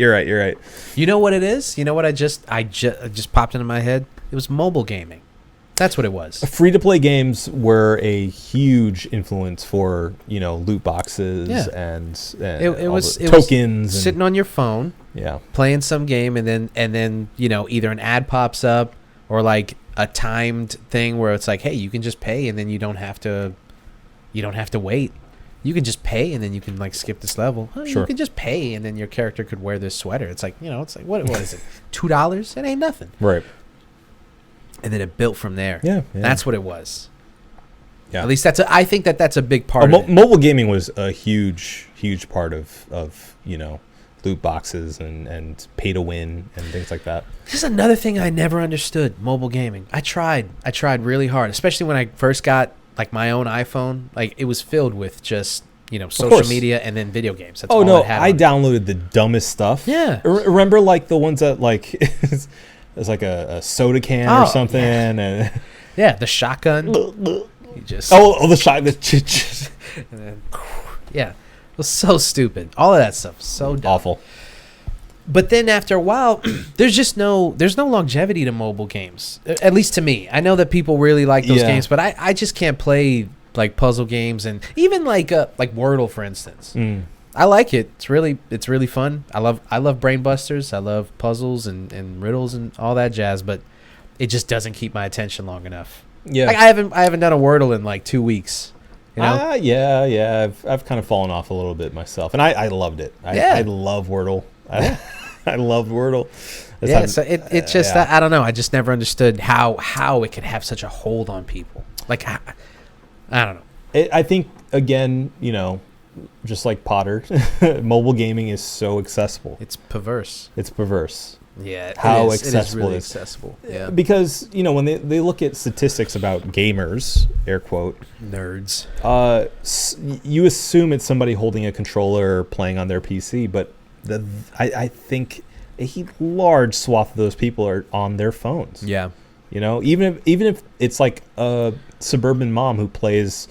You know what it is? You know what I just popped into my head? It was mobile gaming. That's what it was. Free-to-play games were a huge influence for, loot boxes and it was tokens. Was sitting on your phone, playing some game, and then either an ad pops up or like a timed thing where it's like, hey, you can just pay and then you don't have to wait. You can just pay and then you can like skip this level. Sure. You can just pay and then your character could wear this sweater. It's like, it's like what is it? $2? It ain't nothing. Right. And then it built from there. Yeah. That's what it was. Yeah. At least I think that's a big part of it. Mobile gaming was a huge part of loot boxes and pay to win and things like that. This is another thing I never understood, mobile gaming. I tried really hard, especially when I first got like my own iPhone. Like, it was filled with just, social media and then video games. That's all it had. I downloaded the dumbest stuff. Yeah. Remember like the ones that like it's like a soda can or something, and the shotgun. You just the shotgun. And then, it was so stupid. All of that stuff, so dumb. Awful. But then after a while, there's no longevity to mobile games. At least to me, I know that people really like those games, but I just can't play like puzzle games and even like Wordle, for instance. I like it. It's really fun. I love brain busters. I love puzzles and riddles and all that jazz. But it just doesn't keep my attention long enough. Yeah, like, I haven't done a Wordle in like 2 weeks. Yeah. I've kind of fallen off a little bit myself, and I loved it. I love Wordle. I love Wordle. So it just I don't know. I just never understood how it could have such a hold on people. Like, I don't know. I think again, just like Potter, mobile gaming is so accessible. It's perverse. Yeah, How it is accessible really it is. accessible. Yeah, Because, when they look at statistics about gamers, air quote, nerds. you assume it's somebody holding a controller or playing on their PC, but I think a large swath of those people are on their phones. Yeah, even if it's like a suburban mom who plays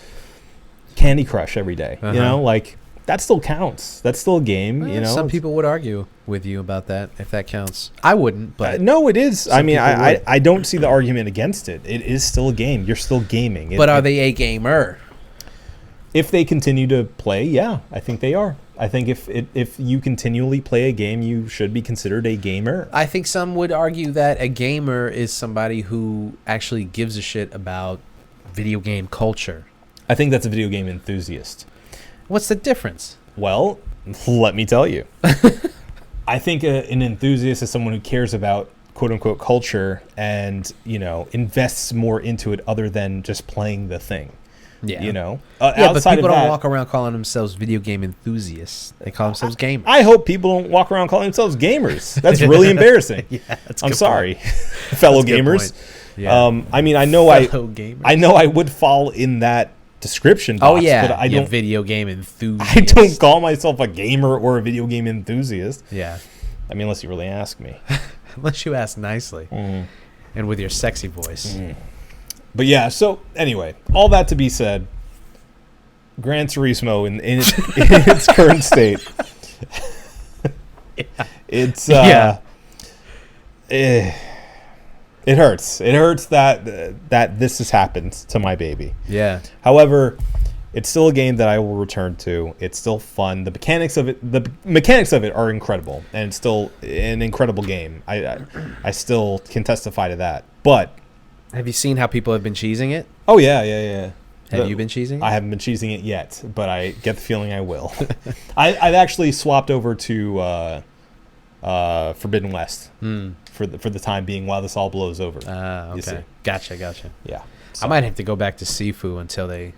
Candy Crush every day, like that still counts. That's still a game. Some people would argue with you about that if that counts. I wouldn't, but no, it is. I mean, people would. I don't see the argument against it. It is still a game. You're still gaming. But are they a gamer? If they continue to play, yeah, I think they are. I think if you continually play a game, you should be considered a gamer. I think some would argue that a gamer is somebody who actually gives a shit about video game culture. I think that's a video game enthusiast. What's the difference? Well, let me tell you. I think an enthusiast is someone who cares about quote unquote culture and, invests more into it other than just playing the thing. Yeah. But people don't walk around calling themselves video game enthusiasts. They call themselves gamers. I hope people don't walk around calling themselves gamers. That's really embarrassing. Yeah, that's a I'm good sorry, point. fellow That's a good gamers. point. Yeah. I mean, I know I would fall in that description box. Oh yeah, but I don't. Video game enthusiast. I don't call myself a gamer or a video game enthusiast. Yeah. I mean, unless you really ask me. Unless you ask nicely and with your sexy voice. But yeah, so anyway, all that to be said, Gran Turismo in its current state, it's it hurts. It hurts that this has happened to my baby. Yeah. However, it's still a game that I will return to. It's still fun. The mechanics of it are incredible, and it's still an incredible game. I still can testify to that. But have you seen how people have been cheesing it? oh yeah. Have you been cheesing it? I haven't been cheesing it yet, but I get the feeling I will. I've actually swapped over to Forbidden West for the time being while this all blows over. Okay. Gotcha. Yeah. I might have to go back to Sifu until they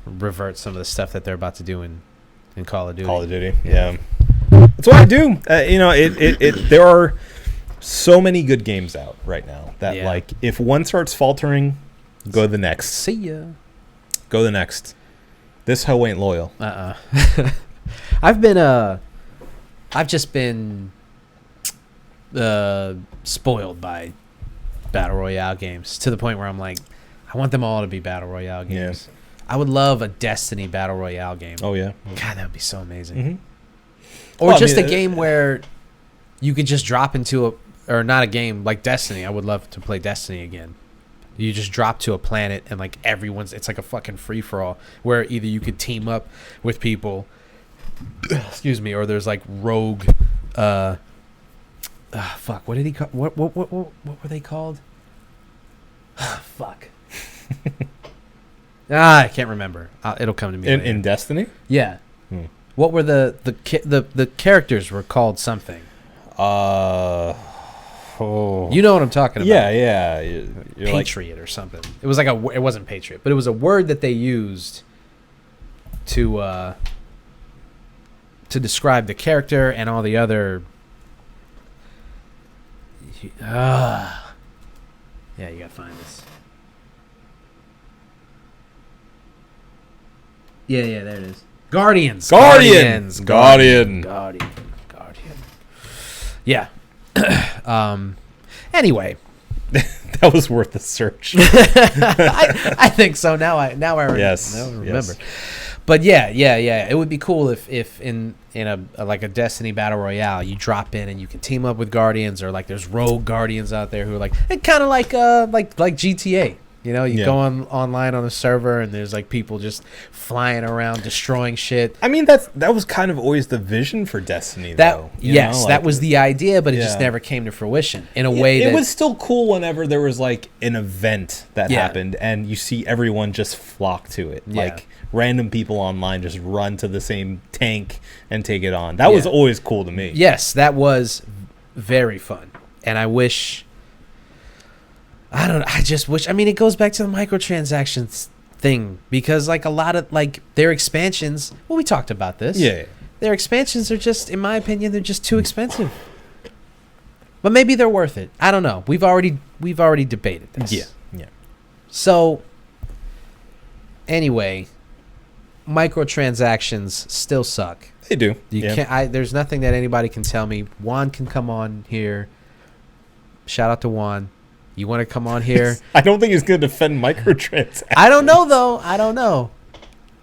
revert some of the stuff that they're about to do in Call of Duty. Call of Duty. Yeah. That's what I do. There are so many good games out right now that like if one starts faltering, go to the next. See ya. Go to the next. This hoe ain't loyal. I've just been spoiled by Battle Royale games to the point where I'm like, I want them all to be Battle Royale games. Yeah. I would love a Destiny Battle Royale game. Oh, yeah. God, that would be so amazing. Mm-hmm. Or a game where you could just drop into or not a game like Destiny. I would love to play Destiny again. You just drop to a planet and like it's like a fucking free-for-all where either you could team up with people, excuse me, or there's like rogue, fuck, what did he call, what were they called? Fuck. I can't remember. It'll come to me in Destiny. Yeah. What were the characters were called something? You know what I'm talking about? Yeah. You're Patriot or something. It was like it wasn't Patriot, but it was a word that they used to describe the character and all the other. Yeah, you gotta find this. Yeah, there it is. Guardian. Yeah. Anyway, that was worth the search. I think so. Now I remember. Yes. But yeah. It would be cool if in a like a Destiny Battle Royale, you drop in and you can team up with Guardians, or like there's rogue Guardians out there who are like kind of like GTA. You go online on a server and there's like people just flying around destroying shit. I mean, that was kind of always the vision for Destiny, though. That was the idea, but it just never came to fruition in a way that... It was still cool whenever there was like an event that happened and you see everyone just flock to it. Yeah. Like random people online just run to the same tank and take it on. That was always cool to me. Yes, that was very fun. And I wish... I just wish... I mean, it goes back to the microtransactions thing, because like a lot of like their expansions... Well, we talked about this. Yeah. Their expansions are just, in my opinion, they're just too expensive. But maybe they're worth it. I don't know. We've already debated this. Yeah. So anyway, microtransactions still suck. They do. You can't. There's nothing that anybody can tell me. Juan can come on here. Shout out to Juan. You want to come on here? I don't think he's going to defend microtransactions. I don't know though. I don't know.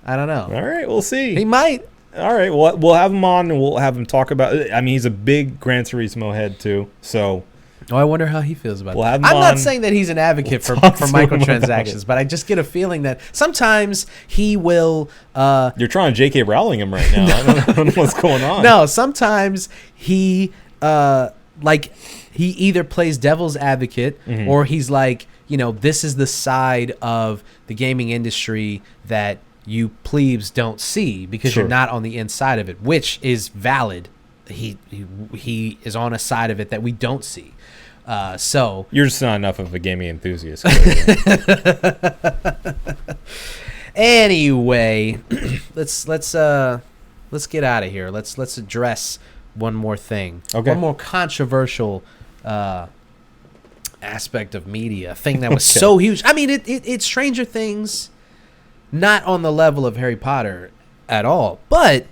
All right, we'll see. He might. All right, we'll have him on and we'll have him talk about it. I mean, he's a big Gran Turismo head too, so. Oh, I wonder how he feels about We'll that. have him I'm on. not saying that he's an advocate for talk to him about microtransactions, it. but I just get a feeling that sometimes he will. You're trying to J.K. Rowling him right now. I don't know what's going on. No, sometimes he he either plays devil's advocate or he's like, this is the side of the gaming industry that you plebes don't see because Sure. you're not on the inside of it, which is valid. He is on a side of it that we don't see. So You're just not enough of a gaming enthusiast. anyway, let's get out of here. Let's address one more thing. Okay. One more controversial aspect of media, a thing that was so huge. I mean, it's Stranger Things, not on the level of Harry Potter at all, but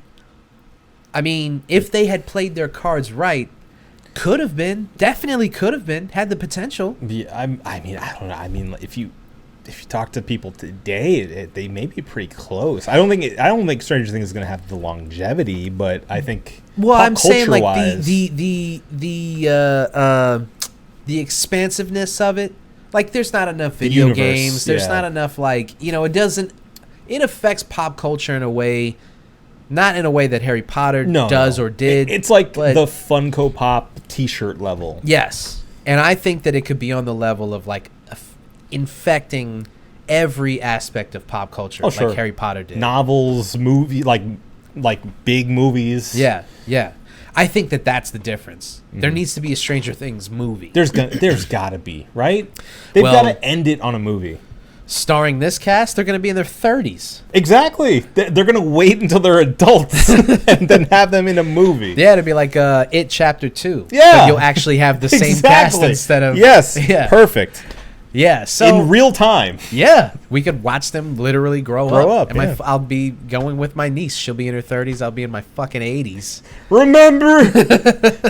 I mean, if they had played their cards right, definitely could have been, had the potential. Yeah, I mean, I don't know. I mean, if you talk to people today, they may be pretty close. I don't think Stranger Things is going to have the longevity, but I think. Well, I'm saying like culture-wise- the expansiveness of it. Like, there's not enough video universe, games. There's yeah. not enough it affects pop culture in a way, not in a way that Harry Potter does or did. It's like but the Funko Pop T-shirt level. yes, and I think that it could be on the level of like infecting every aspect of pop culture, Oh, sure. like Harry Potter did. Novels, movie, like big movies. Yeah. I think that that's the difference. There needs to be a Stranger Things movie. There's got to be, right? They've Well- got to end it on a movie. Starring this cast, they're going to be in their 30s. Exactly. They're going to wait until they're adults and then have them in a movie. Yeah, it'd be like It Chapter 2. Yeah. But you'll actually have the same cast Exactly. instead of... Yes. Yeah. Perfect. Yeah, so... In real time. Yeah, we could watch them literally grow up. And yeah. I'll be going with my niece. She'll be in her 30s. I'll be in my fucking 80s. Remember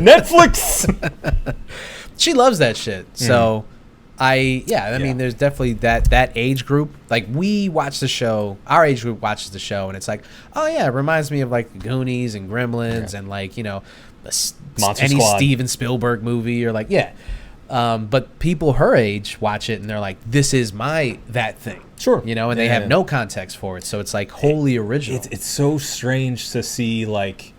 Netflix. She loves that shit. So... I mean, there's definitely that age group. Like, we watch the show, our age group watches the show, and it's like, oh yeah, it reminds me of like Goonies and Gremlins and like, Monster any Squad. Steven Spielberg movie or like, yeah. But people her age watch it and they're like, this is that thing. Sure. And they have no context for it. So it's like wholly original. It's so strange to see like,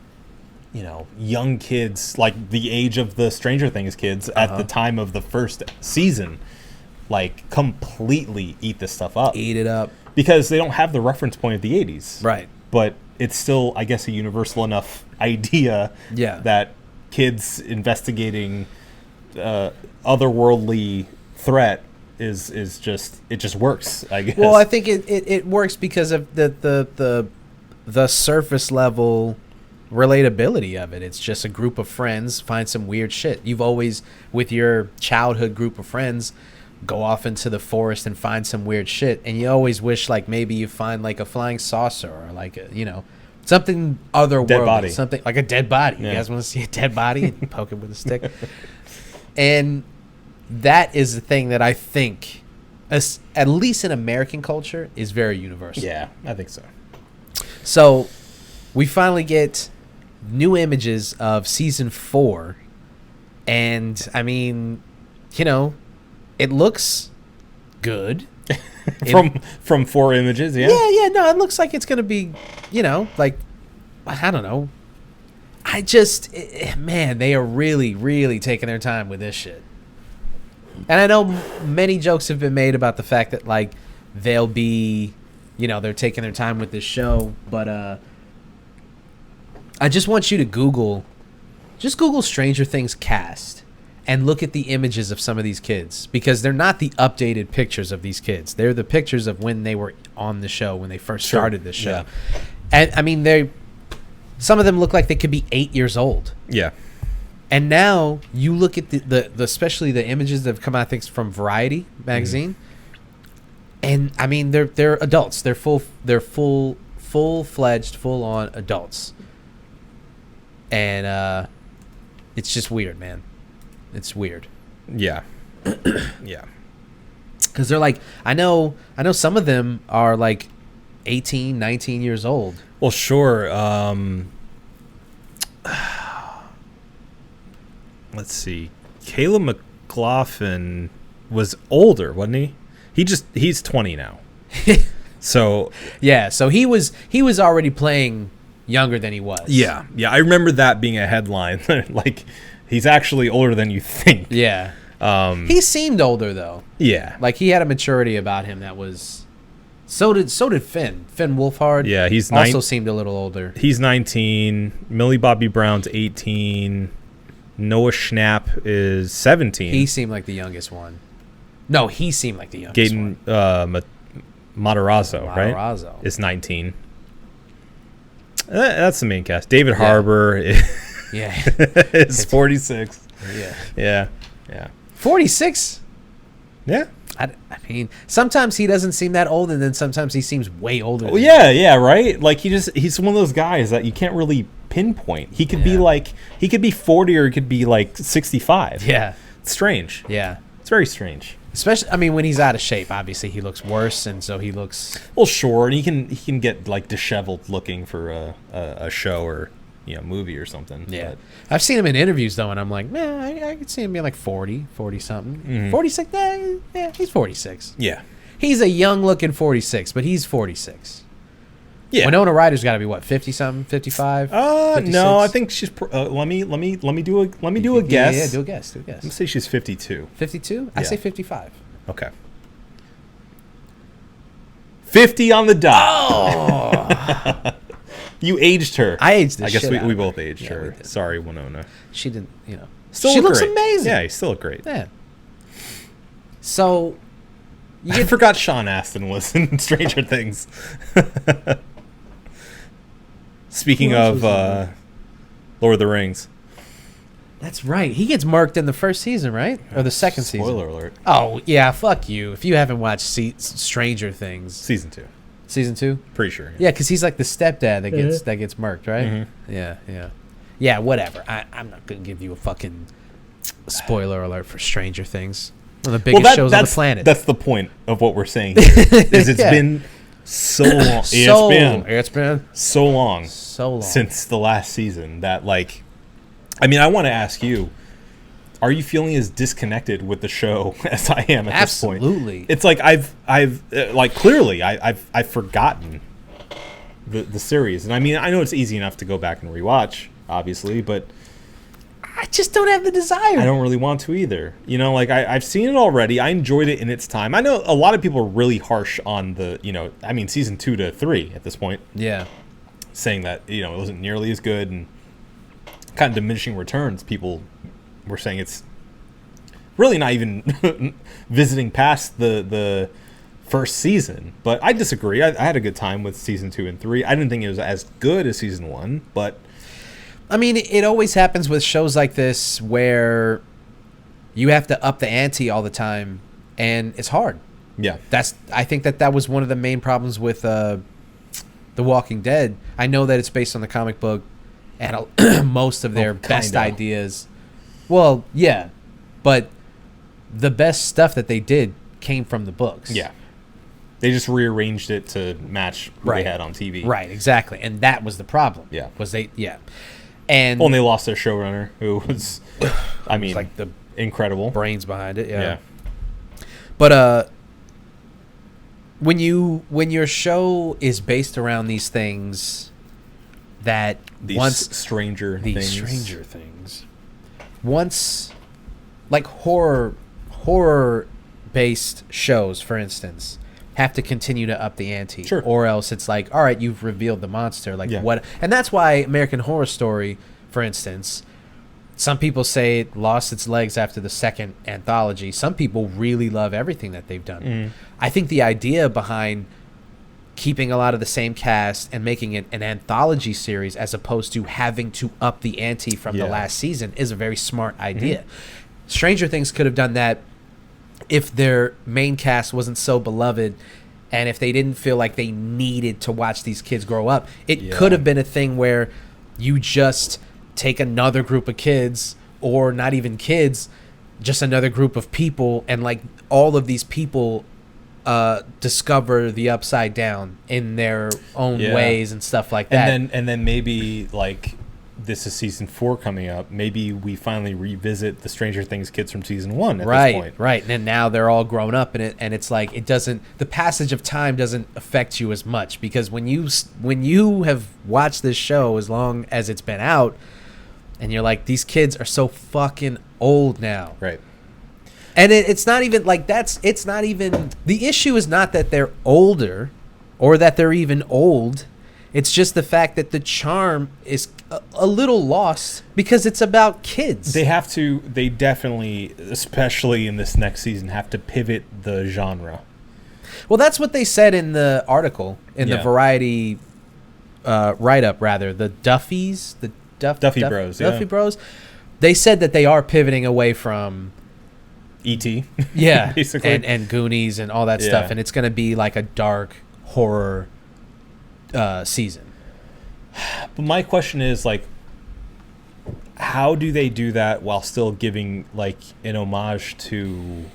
young kids like the age of the Stranger Things kids at the time of the first season, like completely eat this stuff up. Eat it up. Because they don't have the reference point of the 80s. Right. But it's still, I guess, a universal enough idea that kids investigating otherworldly threat is just works, I guess. Well, I think it works because of the surface level relatability of it. It's just a group of friends find some weird shit. You've always, with your childhood group of friends, go off into the forest and find some weird shit, and you always wish like maybe you find like a flying saucer or like a, something otherworldly, Dead body. something like a dead body. Yeah. You guys want to see a dead body and poke it with a stick? And that is the thing that I think, at least in American culture, is very universal. Yeah, I think so. So we finally get new images of season 4, and I mean, it looks good. From 4 images, yeah. No, it looks like it's gonna be, like, I don't know. I just, man, they are really, really taking their time with this shit. And I know many jokes have been made about the fact that like they'll be, they're taking their time with this show, but I just want you to Google Stranger Things cast and look at the images of some of these kids, because they're not the updated pictures of these kids. They're the pictures of when they were on the show, when they first started the show. Yeah. And I mean, some of them look like they could be 8 years old. Yeah. And now you look at the especially the images that have come out, I think, from Variety magazine, and I mean they're adults. They're full-fledged, full-on adults, and it's just weird, man. It's weird. Yeah. Yeah. Because they're like, I know some of them are like 18, 19 years old. Well, sure. Let's see. Caleb McLaughlin was older, wasn't he? He's 20 now. So yeah, so he was already playing younger than he was. yeah, I remember that being a headline. Like, he's actually older than you think. Yeah. He seemed older though. Yeah. Like he had a maturity about him that was. So did Finn. Finn Wolfhard. Yeah, he's also seemed a little older. He's 19. Millie Bobby Brown's 18. Noah Schnapp is 17. He seemed like the youngest one. No, he seemed like the youngest Gaten one. Matarazzo, right? Matarazzo. Is 19. That's the main cast. David Yeah. Harbour Yeah. is 46. Yeah. Yeah. 46? Yeah. I mean, sometimes he doesn't seem that old, and then sometimes he seems way older. Oh, yeah, right? Like, he's one of those guys that you can't really pinpoint. He could be like, he could be 40 or he could be like 65. Yeah. It's strange. Yeah. It's very strange. Especially, I mean, when he's out of shape, obviously he looks worse, and so he looks... Well, sure, and he can get like disheveled looking for a show or movie or something. Yeah. But, I've seen him in interviews, though, and I'm like, man, I could see him being like 40-something. 46? Yeah, he's 46. yeah. He's a young-looking 46, but he's 46. Yeah. Winona Ryder's got to be, what, 50-something, 55? No, 56? I think she's. Let me do a guess. Yeah, do a guess. I'm gonna say she's 52. 52? I Yeah. say 55. Okay. 50 on the dot. Oh! You aged her. I aged the I guess shit out we of both her. aged Yeah, her. we did. Sorry, Winona. She didn't, Still she look looks great. amazing. Yeah, you still look great. Yeah. So, I forgot Sean Astin was in Stranger Things. Speaking Who else of was in Lord of the Rings. that's right. He gets murked in the first season, right? Or the second season. Spoiler alert. Oh, yeah, fuck you. If you haven't watched Stranger Things. Season 2. Season 2? Pretty sure. Yeah, because he's like the stepdad that gets murked, right? Mm-hmm. Yeah. Yeah, whatever. I'm not going to give you a fucking spoiler alert for Stranger Things. One of the biggest shows on the planet. That's the point of what we're saying here. Is it's Yeah. been so long. It's been so long since the last season that, like, I mean, I want to ask you, are you feeling as disconnected with the show as I am at this point? Absolutely. It's like I've like clearly I've forgotten the series, and I mean, I know it's easy enough to go back and rewatch, obviously, but I just don't have the desire. I don't really want to either. Like I've seen it already. I enjoyed it in its time. I know a lot of people are really harsh on season 2 to 3 at this point, Yeah. saying that it wasn't nearly as good and kind of diminishing returns. People were saying it's really not even visiting past the first season, but I disagree. I had a good time with season 2 and 3. I didn't think it was as good as season 1, but I mean, it always happens with shows like this where you have to up the ante all the time, and it's hard. yeah, I think that was one of the main problems with The Walking Dead. I know that it's based on the comic book, and most of their best kinda. ideas. Well, yeah, but the best stuff that they did came from the books. yeah. They just rearranged it to match what Right. they had on TV. Right, exactly, and that was the problem. Yeah. And Well, and they lost their showrunner, who was, I mean, like the incredible. brains behind it. Yeah. But when your show is based around these things that These stranger things, once like horror based shows, for instance, have to continue to up the ante. Sure. Or else it's like, all right, you've revealed the monster. Like Yeah. what? And that's why American Horror Story, for instance, some people say it lost its legs after the second anthology. Some people really love everything that they've done. I think the idea behind keeping a lot of the same cast and making it an anthology series as opposed to having to up the ante from the last season is a very smart idea. Stranger Things could have done that if their main cast wasn't so beloved and if they didn't feel like they needed to watch these kids grow up. It could have been a thing where you just take another group of kids, or not even kids, just another group of people, and like all of these people discover the Upside Down in their own ways and stuff like that. And then maybe, like, this is season 4 coming up. Maybe we finally revisit the Stranger Things kids from season 1 at this point. Right. And then now they're all grown up in it, and it's like the passage of time doesn't affect you as much, because when you have watched this show as long as it's been out, and you're like, these kids are so fucking old now. Right. And it's not even like it's not even, the issue is not that they're older or that they're even old. It's just the fact that the charm is a little lost because it's about kids. They definitely, especially in this next season, have to pivot the genre. Well, that's what they said in the article, in the Variety write-up, rather. The Duffies, the Duffy Bros. They said that they are pivoting away from E.T. basically, and Goonies and all that stuff, and it's going to be like a dark horror season. But my question is, like, how do they do that while still giving, like, an homage to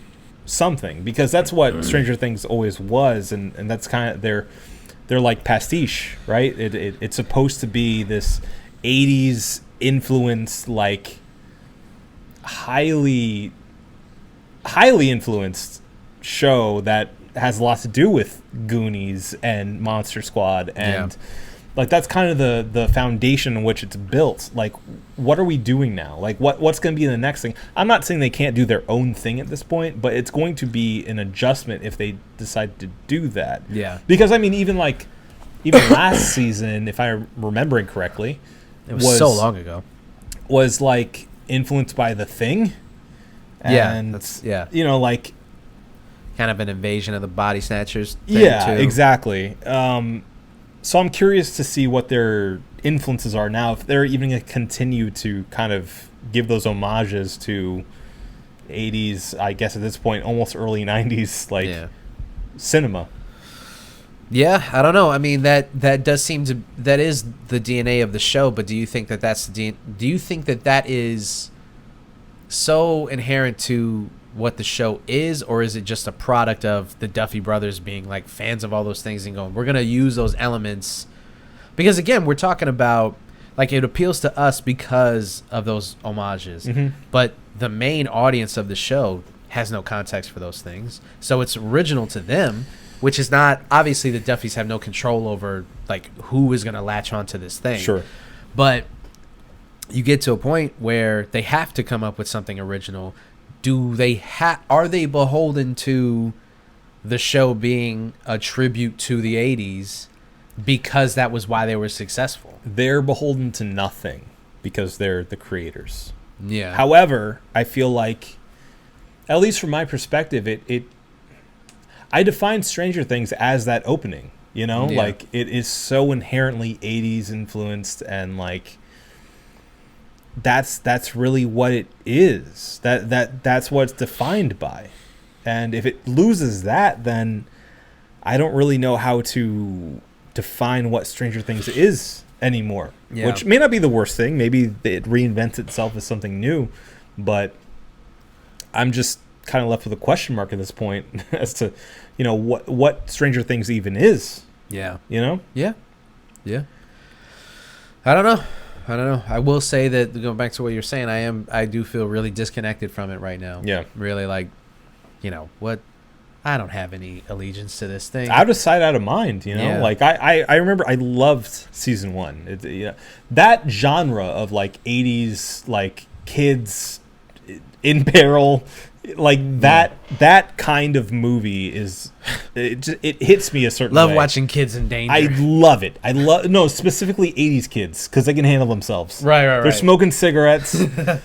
something? Because that's what Stranger Things always was, and that's kind of they're like pastiche, right? It's supposed to be this 80s influenced, like, highly influenced show that has a lot to do with Goonies and Monster Squad, and like that's kind of the foundation in which it's built. Like, what are we doing now? Like, what's going to be the next thing? I'm not saying they can't do their own thing at this point, but it's going to be an adjustment if they decide to do that. Yeah. Because I mean, even last season, if I'm remembering correctly, it was so long ago, was like influenced by The Thing. And, you know, like, kind of an invasion of the body snatchers thing too. Exactly. So I'm curious to see what their influences are now, if they're even going to continue to kind of give those homages to 80s, I guess at this point, almost early 90s, like, cinema. Yeah, I don't know. I mean, that does seem to, that is the DNA of the show, but do you think that that's do you think that is so inherent to what the show is, or is it just a product of the Duffy brothers being like fans of all those things and going, we're going to use those elements? Because again, we're talking about, like, it appeals to us because of those homages, but the main audience of the show has no context for those things, so it's original to them, which is not, obviously the Duffys have no control over, like, who is going to latch onto this thing. Sure. But you get to a point where they have to come up with something original. Are they beholden to the show being a tribute to the 80s because that was why they were successful? They're beholden to nothing because they're the creators. Yeah. However, I feel like, at least from my perspective, I define Stranger Things as that opening, you know? Yeah. Like, it is so inherently 80s influenced, and, like, that's really what it is. That's what it's defined by. And if it loses that, then I don't really know how to define what Stranger Things is anymore. Yeah. Which may not be the worst thing. Maybe it reinvents itself as something new, but I'm just kind of left with a question mark at this point as to, you know, what Stranger Things even is. Yeah. You know? Yeah. I don't know. I will say that, going back to what you're saying, I do feel really disconnected from it right now. Yeah. Really, like, you know, I don't have any allegiance to this thing. Out of sight, out of mind, you know? Yeah. Like, I remember I loved season 1. That genre of, like, 80s, like, kids in peril, like, that that kind of movie is it hits me a certain Love way. watching kids in danger. I love it. No, specifically 80s kids because they can handle themselves. Right. They're smoking cigarettes. They're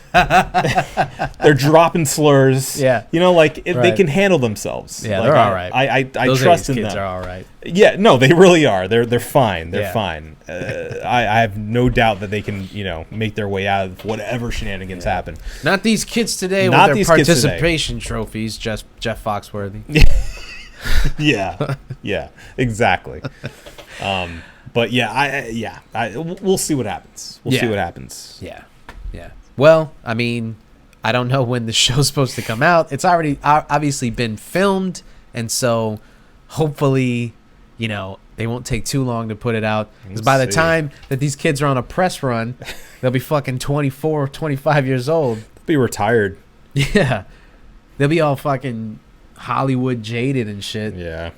dropping slurs. Yeah. You know, like they Right. can handle themselves. Yeah, like, they're all right. I Those trust 80s in kids them. are all right. Yeah, no, they really are. They're fine. They're Yeah. fine. I have no doubt that they can, make their way out of whatever shenanigans happen. Not these kids today Not with these their kids today. participation trophies, just Jeff Foxworthy. Yeah, yeah, exactly. But yeah, we'll see what happens. We'll see Yeah. what happens. Yeah. Well, I mean, I don't know when the show's supposed to come out. It's already obviously been filmed, and so hopefully, they won't take too long to put it out. Because by the see. time that these kids are on a press run, they'll be fucking 24, 25 years old. Be retired. Yeah. They'll be all fucking Hollywood jaded and shit. Yeah.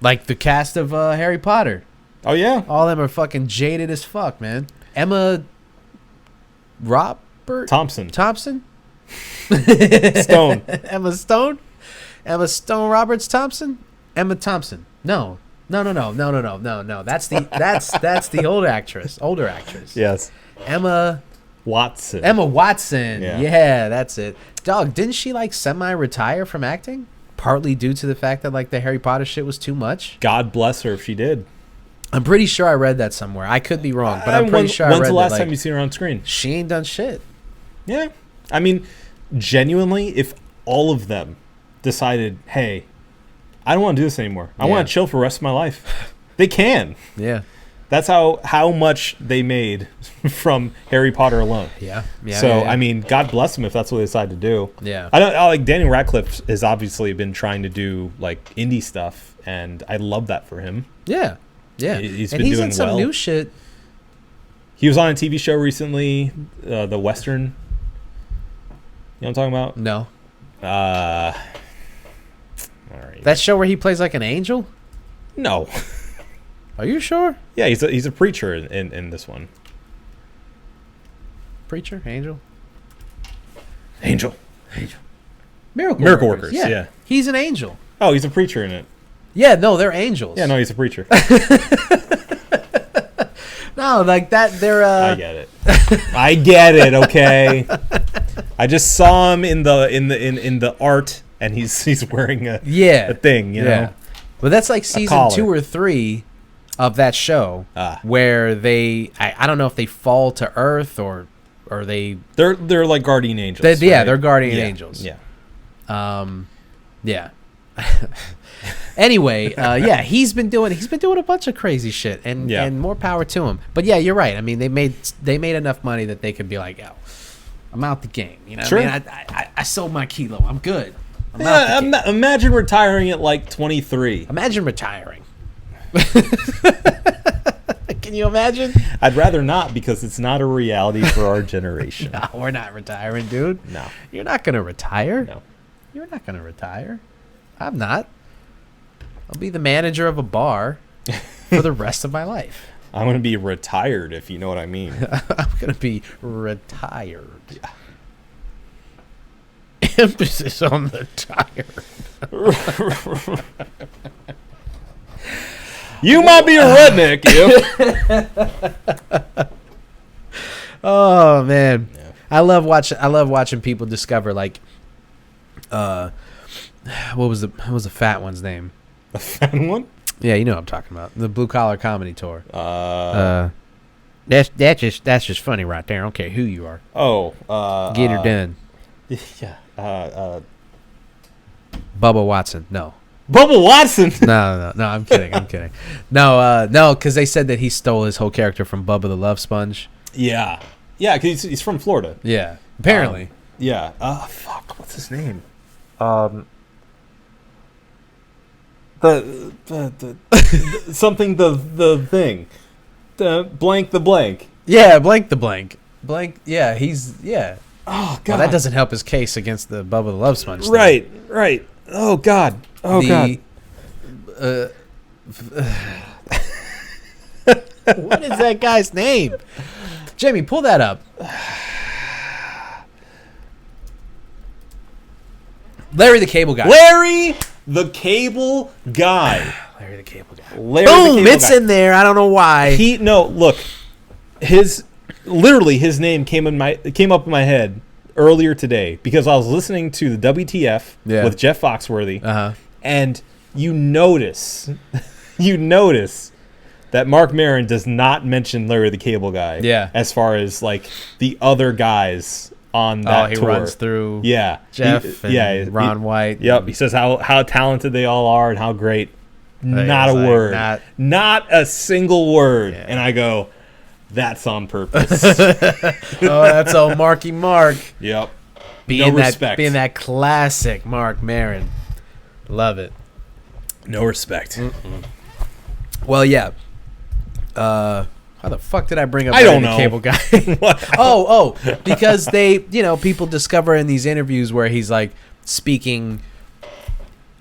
Like the cast of Harry Potter. Oh yeah. All of them are fucking jaded as fuck, man. Emma Thompson? Stone. Emma Stone? Emma Stone Roberts Thompson? Emma Thompson. No. That's the older actress. Yes. Emma Watson. Watson. Yeah. Yeah, that's it. Dog, didn't she like semi-retire from acting? Partly due to the fact that like the Harry Potter shit was too much. God bless her if she did. I'm pretty sure I read that somewhere. I could be wrong, but I'm pretty sure I read When's the last that, time like, you seen her on screen? she ain't done shit. Yeah. I mean, genuinely, if all of them decided, hey, I don't want to do this anymore. I Yeah. want to chill for the rest of my life. They can. Yeah. That's how much they made from Harry Potter alone. Yeah. So I mean, God bless them if that's what they decide to do. Yeah. I don't like Daniel Radcliffe has obviously been trying to do like indie stuff, and I love that for him. Yeah. He's and been he's doing in some well. new shit. He was on a TV show recently, the Western. You know what I'm talking about? No. All right. That show where he plays like an angel? No. Are you sure? Yeah, he's a preacher in this one. Preacher? Angel? Angel. Miracle Workers, yeah. He's an angel. Oh, he's a preacher in it. Yeah, no, they're angels. Yeah, no, he's a preacher. No, like that, they're... I get it. I get it. Okay. I just saw him in the art, and he's wearing a thing. You know. But that's like season collar. 2 or 3 of that show, where they... I don't know if they fall to Earth or they... They're like guardian angels. Yeah, right? they're guardian angels. Yeah. Yeah. Anyway, he's been doing a bunch of crazy shit, and more power to him. But yeah, you're right. I mean, they made enough money that they could be like, "Yo, I'm out the game." You know, Sure. I mean, I sold my kilo. I'm good. I'm out the game. Imagine retiring at like 23. Imagine retiring. Can you imagine? I'd rather not because it's not a reality for our generation. No, we're not retiring, dude. No. You're not gonna retire. No. You're not gonna retire. I'm not. I'll be the manager of a bar for the rest of my life. I'm going to be retired, if you know what I mean. I'm going to be retired. Yeah. Emphasis on the tired. You might be a redneck, Oh man, Yeah. I love watching people discover like, what was the fat one's name? A fan one? Yeah, you know what I'm talking about. The Blue Collar Comedy Tour. That's just funny right there. I don't care who you are. Get her done. Yeah. Bubba Watson. No. Bubba Watson. No. I'm kidding. No, because they said that he stole his whole character from Bubba the Love Sponge. Yeah. Yeah, because he's from Florida. Yeah, apparently. Yeah. Fuck. What's his name? The something the thing. The blank. Yeah, blank the blank. Blank. Yeah, he's yeah. Oh God. Well, that doesn't help his case against the Bubba the Love Sponge. Thing. Right. Oh God. God. What is that guy's name? Jamie, pull that up. Larry the Cable Guy. Larry the Cable Guy. Larry the Cable Guy. Larry Boom! the Cable It's Guy. in there. I don't know why. Look, his name came up in my head earlier today because I was listening to the WTF with Jeff Foxworthy, and you notice that Mark Maron does not mention Larry the Cable Guy. Yeah. As far as like the other guys on that tour. Runs through Jeff and Ron White. Yep. He says how talented they all are and how great. Not a word. Not a single word. Yeah. And I go, that's on purpose. That's old Marky Mark. Yep. Being No respect. Being that classic Mark Maron. Love it. No respect. Well, yeah. How the fuck did I bring up I don't the know. Cable Guy? Because they, people discover in these interviews where he's like speaking,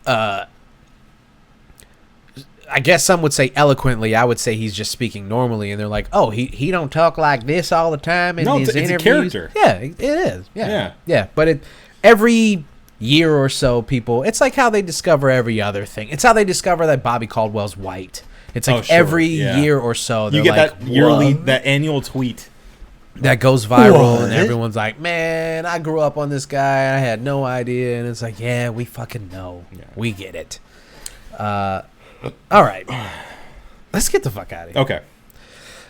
I guess some would say eloquently. I would say he's just speaking normally, and they're like, "Oh, he don't talk like this all the time in these it's interviews." a character. Yeah, it is. Yeah. But every year or so, it's like how they discover every other thing. It's how they discover that Bobby Caldwell's white. It's like every year or so, you get that yearly, that annual tweet that goes viral, and everyone's like, "Man, I grew up on this guy. I had no idea." And it's like, "Yeah, we fucking know. Yeah. We get it." All right, let's get the fuck out of here. Okay.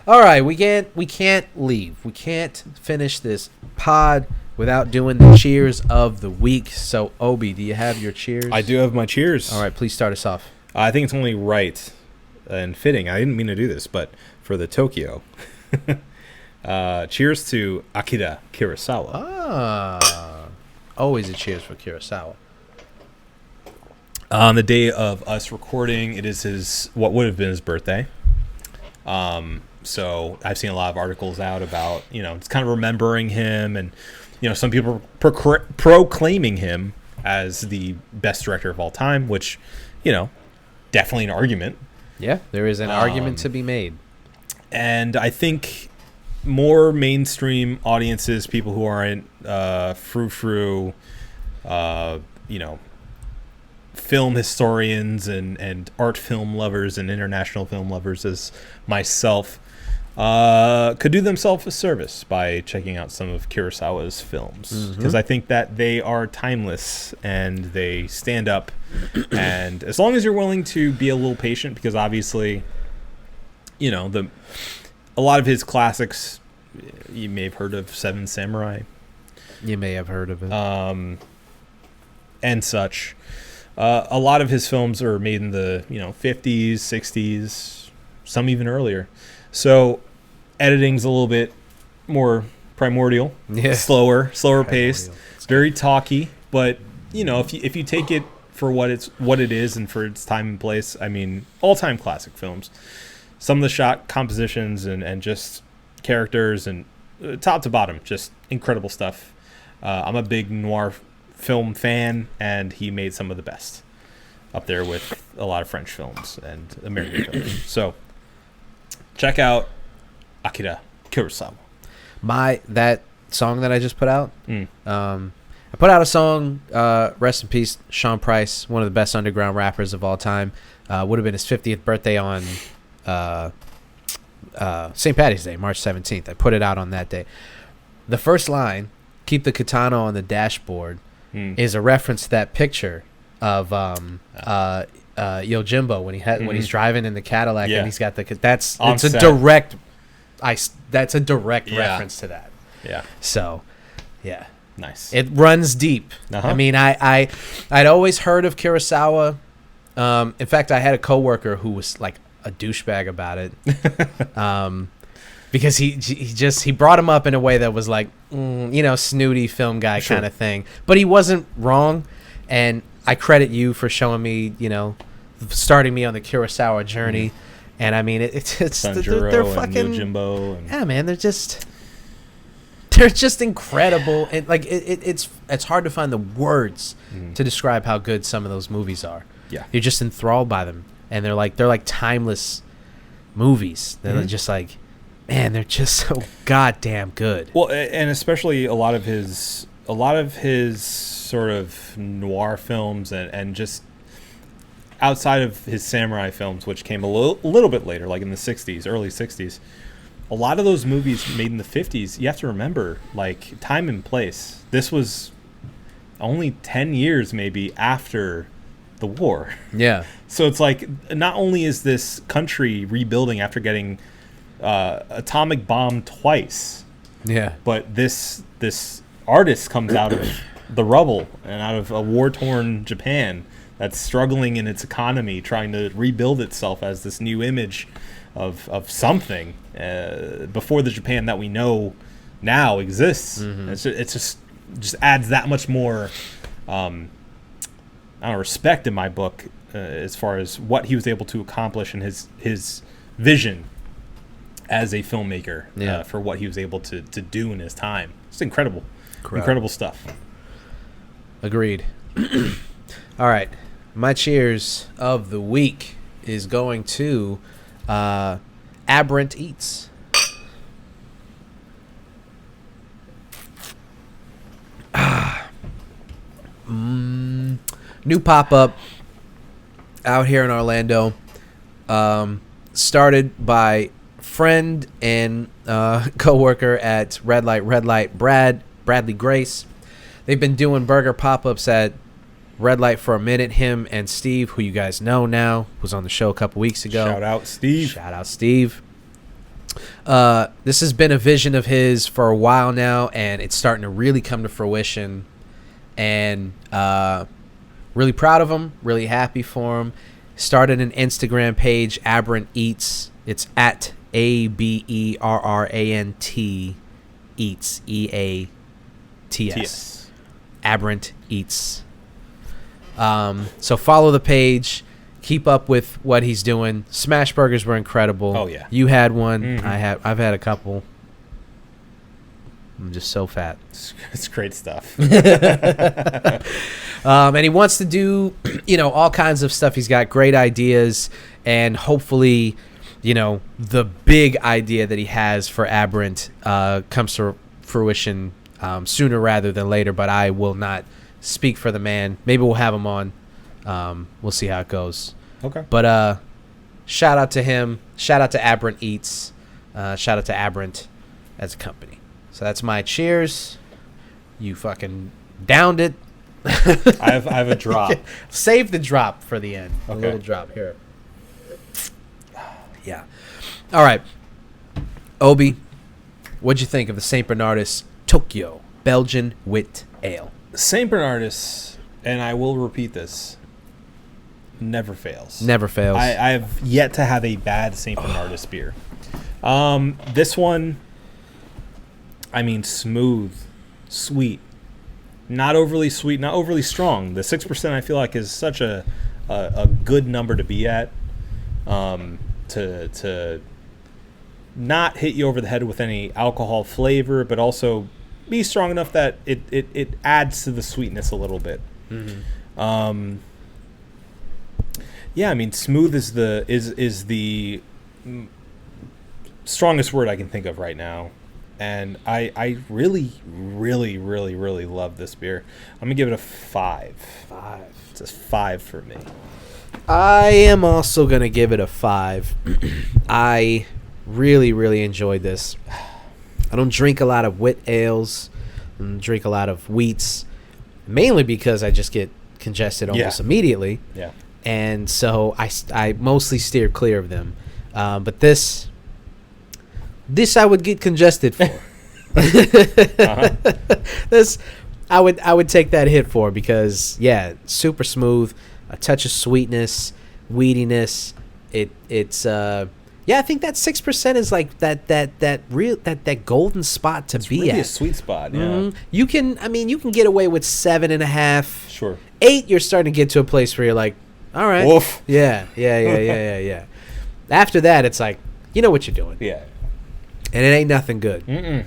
All right, we can't leave. We can't finish this pod without doing the cheers of the week. So, Obi, do you have your cheers? I do have my cheers. All right, please start us off. I think it's only right and fitting. I didn't mean to do this, but for the Tokyo. Cheers to Akira Kurosawa. Always a cheers for Kurosawa. On the day of us recording, it is what would have been his birthday. So I've seen a lot of articles out about, it's kind of remembering him, and, some people proclaiming him as the best director of all time, which, definitely an argument. Yeah, there is an argument to be made. And I think more mainstream audiences, people who aren't frou-frou, film historians and art film lovers and international film lovers as myself, could do themselves a service by checking out some of Kurosawa's films, because I think that they are timeless and they stand up. And as long as you're willing to be a little patient, because obviously, a lot of his classics, you may have heard of Seven Samurai. You may have heard of it. And such. A lot of his films are made in the 50s, 60s, some even earlier. So editing's a little bit more primordial, slower paced. It's very talky, but if you take it for what it is and for its time and place, I mean, all-time classic films. Some of the shot compositions and just characters and top to bottom, just incredible stuff. I'm a big noir film fan, and he made some of the best, up there with a lot of French films and American films. So check out Akira Kurosawa. That song that I just put out, I put out a song, rest in peace, Sean Price, one of the best underground rappers of all time. Would have been his 50th birthday on St. Patty's Day, March 17th. I put it out on that day. The first line, "Keep the katana on the dashboard," is a reference to that picture of Yojimbo when he's driving in the Cadillac and he's got that's a direct reference to that. Yeah. So, yeah. Nice. It runs deep. I mean, I'd always heard of Kurosawa. In fact, I had a coworker who was like a douchebag about it. Because he brought him up in a way that was like, snooty film guy kind of thing. But he wasn't wrong, and I credit you for showing me, starting me on the Kurosawa journey. And I mean, it's they're fucking and Yojimbo. And man, they're just incredible, and like it's hard to find the words to describe how good some of those movies are. Yeah, you're just enthralled by them, and they're like timeless movies. They're just like. Man, they're just so goddamn good. Well, and especially a lot of his a lot of his sort of noir films and just outside of his samurai films, which came a little bit later, like in the 60s, early 60s, a lot of those movies made in the 50s, you have to remember, like, time and place. This was only 10 years maybe after the war. Yeah. So it's like, not only is this country rebuilding after getting atomic bombed twice, Yeah. but this artist comes out of the rubble and out of a war-torn Japan that's struggling in its economy, trying to rebuild itself as this new image of something before the Japan that we know now exists. Mm-hmm. It's just adds that much more respect in my book as far as what he was able to accomplish in his vision as a filmmaker for what he was able to do in his time. It's incredible. Incredible stuff. Agreed. All right. My cheers of the week is going to Aberrant Eats. New pop-up out here in Orlando. Started by friend and co-worker at Red Light, Bradley Grace. They've been doing burger pop-ups at Red Light for a minute. Him and Steve, who you guys know now, was on the show a couple weeks ago. Shout out Steve. This has been a vision of his for a while now, and it's starting to really come to fruition. And really proud of him, really happy for him. Started an Instagram page, Aberrant Eats. It's at ABERRANT Eats, EATS. Aberrant Eats. So follow the page, keep up with what he's doing. Smash burgers were incredible. Oh yeah, you had one. Mm-hmm. I've had a couple. I'm just so fat. It's great stuff. And he wants to do, all kinds of stuff. He's got great ideas, and hopefully, the big idea that he has for Aberrant comes to fruition sooner rather than later. But I will not speak for the man. Maybe we'll have him on. We'll see how it goes. Okay. But shout out to him. Shout out to Aberrant Eats. Shout out to Aberrant as a company. So that's my cheers. You fucking downed it. I have a drop. Save the drop for the end. Okay. A little drop here. Yeah. All right. Obi, what'd you think of the St. Bernardus Tokyo Belgian Wit Ale? St. Bernardus, and I will repeat this, never fails. Never fails. I have yet to have a bad St. Bernardus beer. This one, smooth, sweet, not overly sweet, not overly strong. The 6% I feel like is such a good number to be at, to not hit you over the head with any alcohol flavor, but also be strong enough that it adds to the sweetness a little bit. Mm-hmm. Smooth is the strongest word I can think of right now. And I really, really, really, really love this beer. I'm going to give it a 5. 5. It's a 5 for me. I am also going to give it a 5. I really, really enjoyed this. I don't drink a lot of wit ales. I don't drink a lot of wheats. Mainly because I just get congested almost immediately. Yeah. And so I mostly steer clear of them. But this I would get congested for. This I would take that hit for, because super smooth, a touch of sweetness, weediness. It's I think that 6% is like that golden spot to be really at. a sweet spot. Yeah. Mm-hmm. You can get away with 7.5. Sure. 8, you're starting to get to a place where you're like, all right. Woof. Yeah. After that, it's like, you know what you're doing. Yeah. And it ain't nothing good. Mm-mm.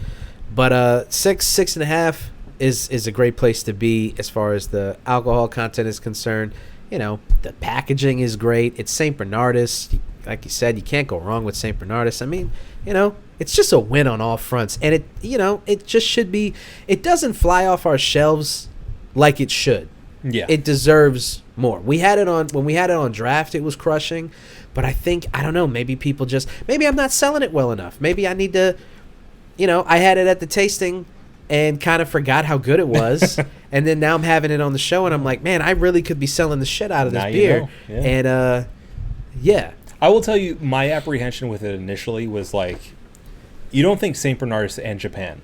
But 6.5 is a great place to be as far as the alcohol content is concerned. The packaging is great. It's St. Bernardus. like you said, you can't go wrong with St. Bernardus. I mean, it's just a win on all fronts, and it just should be. It doesn't fly off our shelves like it should. Yeah. It deserves more. When we had it on draft, it was crushing, but I don't know, maybe I'm not selling it well enough. Maybe I need to, I had it at the tasting and kind of forgot how good it was, and then now I'm having it on the show, and I'm like, man, I really could be selling the shit out of this beer. Yeah. And yeah. I will tell you, my apprehension with it initially was like, you don't think St. Bernardus and Japan,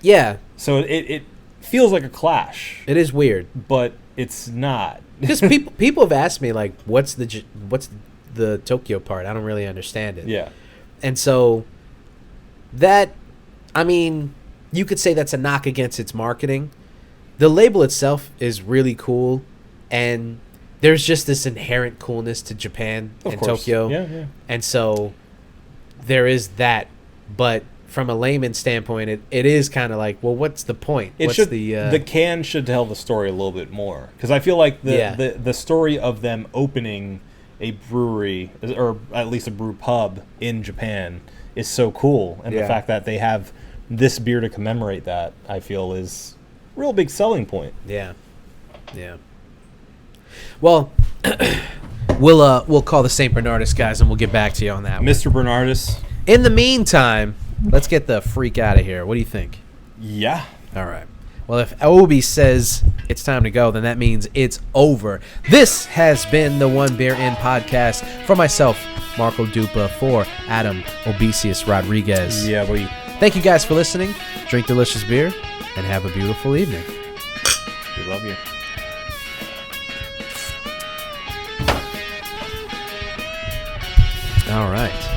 Yeah. So it feels like a clash. It is weird, but it's not. Because people have asked me, like, what's the Tokyo part? I don't really understand it. Yeah. And so that, I mean, you could say that's a knock against its marketing. The label itself is really cool, and there's just this inherent coolness to Japan and Tokyo. Yeah. And so there is that, but from a layman's standpoint, it is kind of like, well, what's the point? The can should tell the story a little bit more, because I feel like the story of them opening a brewery, or at least a brew pub in Japan, is so cool, and the fact that they have this beer to commemorate that, I feel, is a real big selling point. Yeah. Well, we'll call the St. Bernardus guys, and we'll get back to you on that one. Mr. Bernardus. In the meantime, let's get the freak out of here. What do you think? Yeah. All right. Well, if Obi says it's time to go, then that means it's over. This has been the One Beer In podcast for myself, Marco Dupa, for Adam Obesius Rodriguez. Yeah, boy. Thank you guys for listening. Drink delicious beer and have a beautiful evening. We love you. All right.